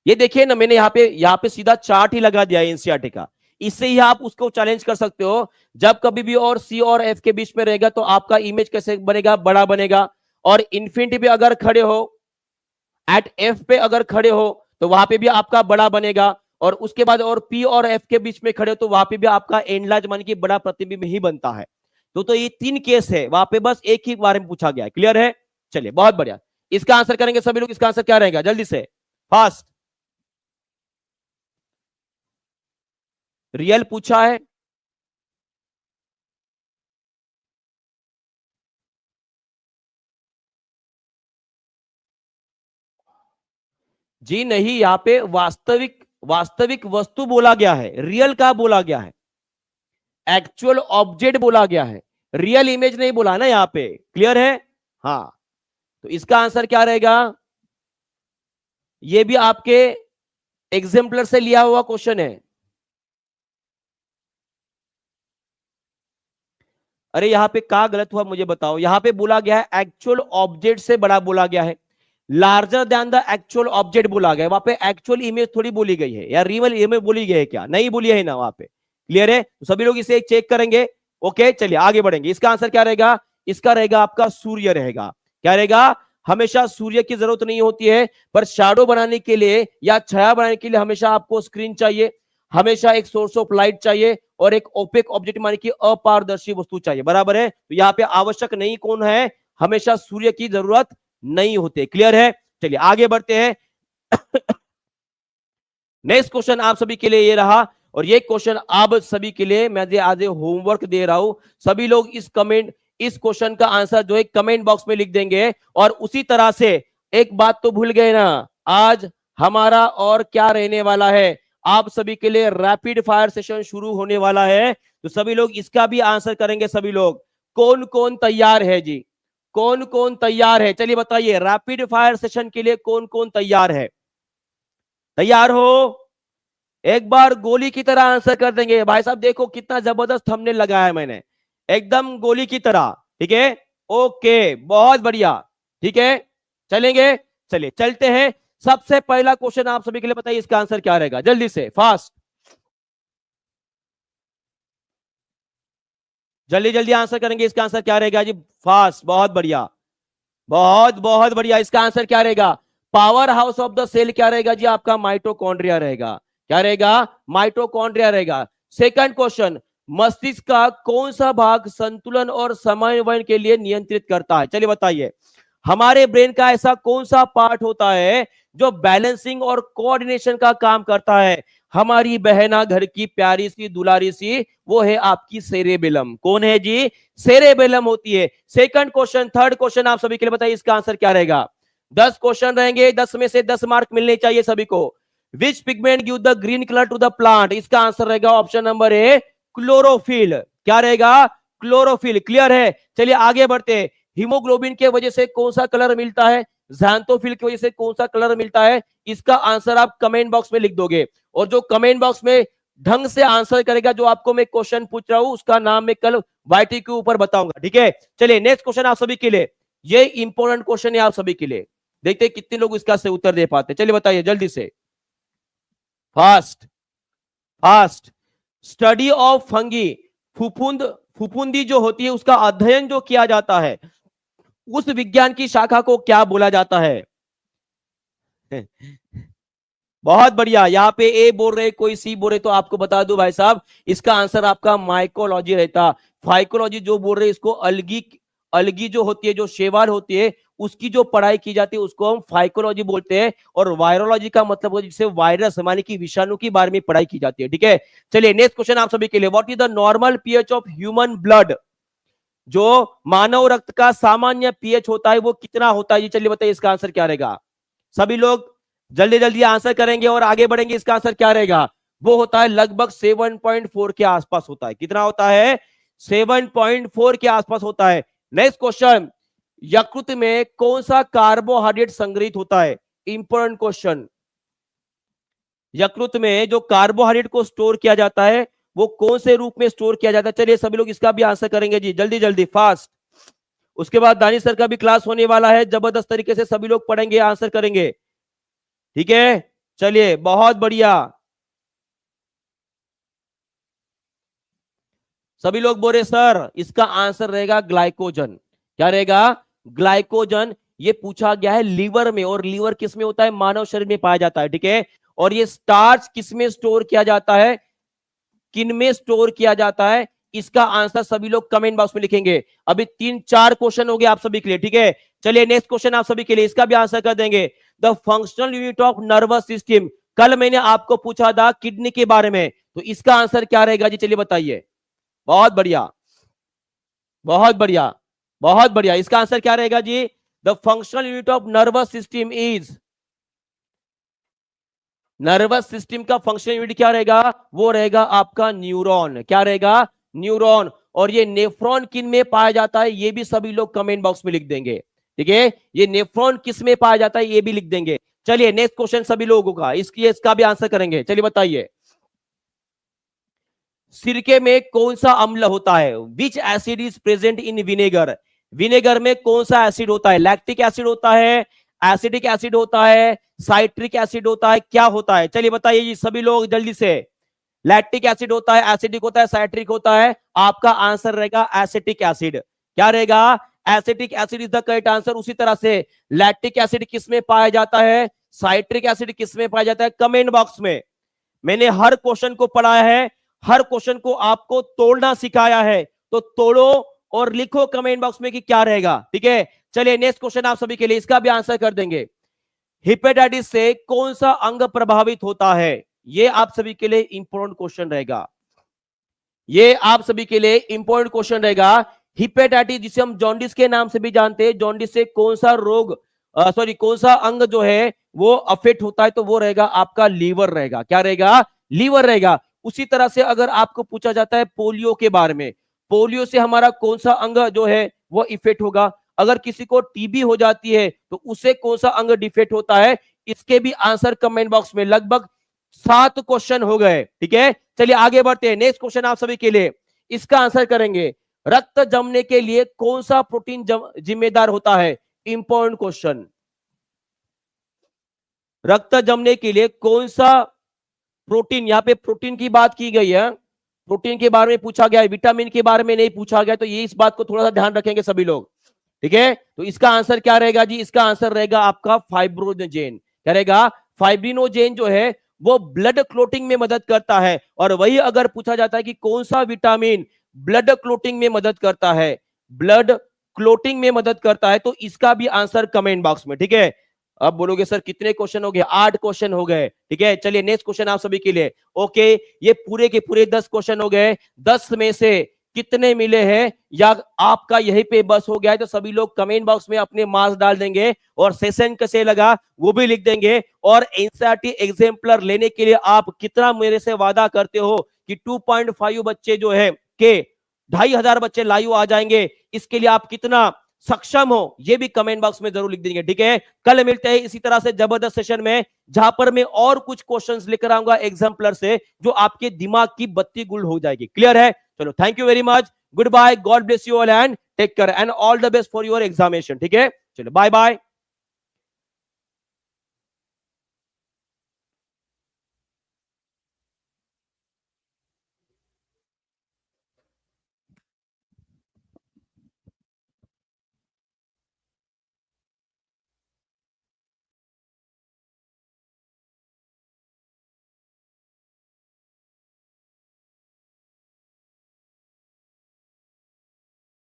ये देखिए ना, मैंने यहाँ पे सीधा चार्ट ही लगा दिया एनसीईआरटी का। इससे ही आप उसको चैलेंज कर सकते हो। जब कभी भी और सी और एफ के बीच में रहेगा तो आपका इमेज कैसे बनेगा, बड़ा बनेगा। और इन्फिनिटी पे अगर खड़े हो, एट एफ पे अगर खड़े हो तो वहां पे भी आपका बड़ा बनेगा। और उसके बाद और पी और एफ के बीच में खड़े हो तो वहां पे भी आपका एनलार्ज मान की बड़ा प्रतिबिंब ही बनता है। तो ये 3 केस है, वहां पे बस एक ही बारे में पूछा गया है। क्लियर है? चलिए बहुत बढ़िया। इसका आंसर करेंगे सभी लोग। इसका आंसर क्या रहेगा, जल्दी से, फास्ट। रियल पूछा है। जी नहीं, यहां पे वास्तविक वास्तविक वस्तु बोला गया है, रियल का बोला गया है, एक्चुअल ऑब्जेक्ट बोला गया है, रियल इमेज नहीं बोला ना यहां पे। क्लियर है? हाँ, तो इसका आंसर क्या रहेगा? ये भी आपके एग्जाम्पलर से लिया हुआ क्वेश्चन है। अरे यहां पे क्या गलत हुआ मुझे बताओ। यहां पे बोला गया है एक्चुअल ऑब्जेक्ट से बड़ा बोला गया है, larger than the actual object बोला गया है। वहां पे एक्चुअल इमेज थोड़ी बोली गई है, या रियल इमेज बोली गई है क्या? नहीं बोली है ना वहां पे। क्लियर है? तो सभी लोग इसे चेक करेंगे। ओके चलिए आगे बढ़ेंगे। इसका आंसर क्या रहेगा? इसका रहेगा आपका सूर्य रहेगा। क्या रहेगा? हमेशा सूर्य की जरूरत नहीं होती है, पर शैडो बनाने के लिए या छाया बनाने के लिए हमेशा आपको स्क्रीन चाहिए, हमेशा एक सोर्स ऑफ लाइट चाहिए, और एक ओपेक ऑब्जेक्ट माने कि अपारदर्शी वस्तु चाहिए। बराबर है? तो यहाँ पे आवश्यक नहीं कौन है? हमेशा सूर्य की जरूरत नहीं होती। क्लियर है? चलिए आगे बढ़ते हैं। नेक्स्ट क्वेश्चन आप सभी के लिए ये रहा, और ये क्वेश्चन आप सभी के लिए मैं आज होमवर्क दे रहा हूं। सभी लोग इस क्वेश्चन का आंसर जो है कमेंट बॉक्स में लिख देंगे। और उसी तरह से एक बात तो भूल गए ना, आज हमारा और क्या रहने वाला है, आप सभी के लिए रैपिड फायर सेशन शुरू होने वाला है। तो सभी लोग इसका भी आंसर करेंगे। सभी लोग कौन कौन तैयार है जी? कौन कौन तैयार है? चलिए बताइए, रैपिड फायर सेशन के लिए कौन कौन तैयार है? तैयार हो? एक बार गोली की तरह आंसर कर देंगे। भाई साहब देखो कितना जबरदस्त थंबनेल लगाया है मैंने, एकदम गोली की तरह। ठीक है, ओके, बहुत बढ़िया। ठीक है, चलेंगे। चलिए चलते हैं। सबसे पहला क्वेश्चन आप सभी के लिए बताइए, इसका आंसर क्या रहेगा, जल्दी से, फास्ट, जल्दी जल्दी आंसर करेंगे। इसका आंसर क्या रहेगा जी? फास्ट, बहुत बढ़िया, बहुत बहुत बढ़िया। इसका आंसर क्या रहेगा? Power house of the cell क्या रहेगा जी? आपका माइटोकॉन्ड्रिया रहेगा। क्या रहेगा? माइटोकॉन्ड्रिया रहेगा। सेकंड क्वेश्चन, मस्तिष्क का कौन सा भाग संतुलन और समन्वय के लिए नियंत्रित करता है? चलिए बताइए, हमारे ब्रेन का ऐसा कौन सा पार्ट होता है जो बैलेंसिंग और कोऑर्डिनेशन का काम करता है? हमारी बहना घर की प्यारी सी दुलारी सी, वो है आपकी सेरेबेलम। कौन है जी? सेरेबेलम होती है। सेकंड क्वेश्चन, थर्ड क्वेश्चन आप सभी के लिए बताइए, इसका आंसर क्या रहेगा? 10 क्वेश्चन रहेंगे, 10 में से 10 मार्क मिलने चाहिए सभी को। Which pigment give the green colour to the plant? इसका आंसर रहेगा ऑप्शन नंबर ए, क्लोरोफिल। क्या रहेगा? क्लोरोफिल। क्लियर है? चलिए आगे बढ़ते हैं। हीमोग्लोबिन के वजह से कौन सा कलर मिलता है? ज़ैंथोफिल की वजह से कौन सा कलर मिलता है? इसका आंसर आप कमेंट बॉक्स में लिख दोगे। और जो कमेंट बॉक्स में ढंग से आंसर करेगा, जो आपको मैं क्वेश्चन पूछ रहा हूं, उसका नाम मैं कल वाईटी के ऊपर बताऊंगा। ठीक है, चलिए नेक्स्ट क्वेश्चन आप सभी के लिए, ये इंपॉर्टेंट क्वेश्चन है आप सभी के लिए। देखते हैं कितने लोग इसका से उत्तर दे पाते। चलिए बताइए जल्दी से, fast fast. Study of fungi, फुफुंद फुफुंदी जो होती है उसका अध्ययन जो किया जाता है, उस विज्ञान की शाखा को क्या बोला जाता है? बहुत बढ़िया। यहाँ पे ए बोल रहे, कोई सी बोल रहे, तो आपको बता दूं भाई साहब, इसका आंसर आपका माइकोलॉजी रहता। फाइकोलॉजी जो बोल रहे, इसको अलगी अलगी जो होती है, जो शैवाल होती है, उसकी जो पढ़ाई की जाती है उसको हम फाइकोलॉजी बोलते हैं। और वायरोलॉजी का मतलब होता है जिससे वायरस माने की विषाणु की बारे में पढ़ाई की जाती है। ठीक है, चलिए नेक्स्ट क्वेश्चन आप सभी के लिए, what is the normal pH of human blood? जो मानव रक्त का सामान्य पीएच होता है वो कितना होता है जी? चलिए बताइए, इसका आंसर क्या रहेगा? सभी लोग जल्दी जल्दी आंसर करेंगे और आगे बढ़ेंगे। इसका आंसर क्या रहेगा? वो होता है लगभग 7.4 के आसपास होता है। कितना होता है? 7.4 के आसपास होता है। नेक्स्ट क्वेश्चन, यकृत में कौन सा कार्बोहाइड्रेट संग्रहित होता है? Important question. यकृत में जो कार्बोहाइड्रेट को स्टोर किया जाता है वो कौन से रूप में स्टोर किया जाता है? चलिए सभी लोग इसका भी आंसर करेंगे जी, जल्दी जल्दी, फास्ट। उसके बाद दानिश सर का भी क्लास होने वाला है, जबरदस्त तरीके से सभी लोग पढ़ेंगे, आंसर करेंगे। ठीक है, चलिए बहुत बढ़िया। सभी लोग बोल रहे सर इसका आंसर रहेगा ग्लाइकोजन। क्या रहेगा? ग्लाइकोजन। ये पूछा गया है लीवर में, और लीवर किस में होता है? मानव शरीर में पाया जाता है, ठीक है। और ये स्टार्च किस में स्टोर किया जाता है? किन में स्टोर किया जाता है? इसका आंसर सभी लोग कमेंट बॉक्स में लिखेंगे। अभी 3-4 क्वेश्चन हो गए आप सभी के लिए, ठीक है। चलिए नेक्स्ट क्वेश्चन आप सभी के लिए, इसका भी आंसर कर देंगे। The functional unit of nervous system. कल मैंने आपको पूछा था किडनी के बारे में, तो इसका आंसर क्या रहेगा जी? चलिए बताइए। बहुत बढ़िया, बहुत बढ़िया, बहुत बढ़िया। इसका आंसर क्या रहेगा जी? The functional unit of nervous system is, nervous system का फंक्शनल यूनिट क्या रहेगा? वो रहेगा आपका न्यूरॉन। क्या रहेगा? न्यूरॉन। और ये नेफ्रॉन किन में पाया जाता है? ये भी सभी लोग कमेंट बॉक्स में लिख देंगे, ठीक है। ये नेफ्रॉन किस में पाया जाता है? ये भी लिख देंगे। चलिए नेक्स्ट क्वेश्चन सभी लोगों का, इसका भी आंसर करेंगे। चलिए बताइए। सिरके में कौन सा अम्ल होता है? विच acid is present in vinegar. Vinegar में कौन सा एसिड होता है? लैक्टिक एसिड होता है, एसिडिक एसिड होता है, साइट्रिक एसिड होता है, क्या होता है? चलिए बताइए जी सभी लोग जल्दी से। लैक्टिक एसिड होता है, एसिडिक होता है, साइट्रिक होता है। आपका आंसर रहेगा एसिटिक एसिड। क्या रहेगा? Acetic acid is the correct answer. उसी तरह से लैक्टिक एसिड किस में पाया जाता है? साइट्रिक एसिड किस में पाया जाता है? कमेंट बॉक्स में। मैंने हर क्वेश्चन को पढ़ा है, हर क्वेश्चन को आपको तोड़ना सिखाया है, तो तोड़ो और लिखो कमेंट बॉक्स में कि क्या रहेगा, ठीक है। चलिए नेक्स्ट क्वेश्चन आप सभी के लिए, इसका भी आंसर कर देंगे। हेपेटाइटिस से कौन सा अंग प्रभावित होता है? ये आप सभी के लिए इंपॉर्टेंट क्वेश्चन रहेगा। ये आप सभी के लिए इंपॉर्टेंट क्वेश्चन रहेगा। हेपेटाइटिस जिसे हम जॉन्डिस के नाम से भी जानते हैं, जॉन्डिस से कौन सा रोग, कौन सा अंग जो है वो अफेक्ट होता है? तो वो रहेगा आपका लीवर रहेगा। क्या रहेगा? लीवर रहेगा। उसी तरह से अगर आपको पूछा जाता है पोलियो के बारे में, पोलियो से हमारा कौन सा अंग जो है वो इफेक्ट होगा? अगर किसी को टीबी हो जाती है तो उसे कौन सा अंग डिफेक्ट होता है? इसके भी आंसर कमेंट बॉक्स में। लगभग 7 क्वेश्चन हो गए, ठीक है। चलिए आगे बढ़ते हैं। नेक्स्ट क्वेश्चन आप सभी के लिए, इसका आंसर करेंगे। रक्त जमने के लिए कौन सा प्रोटीन जिम्मेदार होता है? Important question. रक्त जमने के लिए कौन सा प्रोटीन, यहां पे प्रोटीन की बात की गई है, प्रोटीन के बारे में पूछा गया है, विटामिन के बारे में नहीं पूछा गया, तो ये इस बात को थोड़ा सा ध्यान रखेंगे सभी लोग, ठीक है। तो इसका आंसर क्या रहेगा जी? इसका आंसर रहेगा आपका फाइब्रोनोजेन। क्या रहेगा? फाइब्रिनोजेन जो है वो ब्लड क्लोटिंग में मदद करता है। और वही अगर पूछा जाता है कि कौन सा विटामिन ब्लड क्लोटिंग में मदद करता है, ब्लड क्लोटिंग में मदद करता है, तो इसका भी आंसर कमेंट बॉक्स में, ठीक है। अब बोलोगे सर कितने क्वेश्चन हो गए? 8 क्वेश्चन हो गए, ठीक है। चलिए नेक्स्ट क्वेश्चन आप सभी के लिए। ओके, ये पूरे के पूरे 10 क्वेश्चन हो गए। 10 में से कितने मिले हैं या आपका यहीं पे बस हो गया है? तो सभी लोग कमेंट बॉक्स में अपने मार्क्स डाल देंगे, और सेशन कैसे लगा वो भी लिख देंगे। और एनसीईआरटी एग्जाम्पलर लेने के लिए आप कितना मेरे से वादा करते हो कि 2.5 बच्चे जो है के 2500 बच्चे लाइव आ जाएंगे, इसके लिए आप कितना सक्षम हो, ये भी कमेंट बॉक्स में जरूर लिख देंगे, ठीक है। कल मिलते हैं इसी तरह से जबरदस्त सेशन में, जहां पर मैं और कुछ क्वेश्चंस लेकर आऊंगा एग्जाम्पलर से, जो आपके दिमाग की बत्ती गुल हो जाएगी। क्लियर है? चलो, thank you very much, good bye, God bless you all and take care and all the best for your examination, ठीक है। चलो बाय बाय।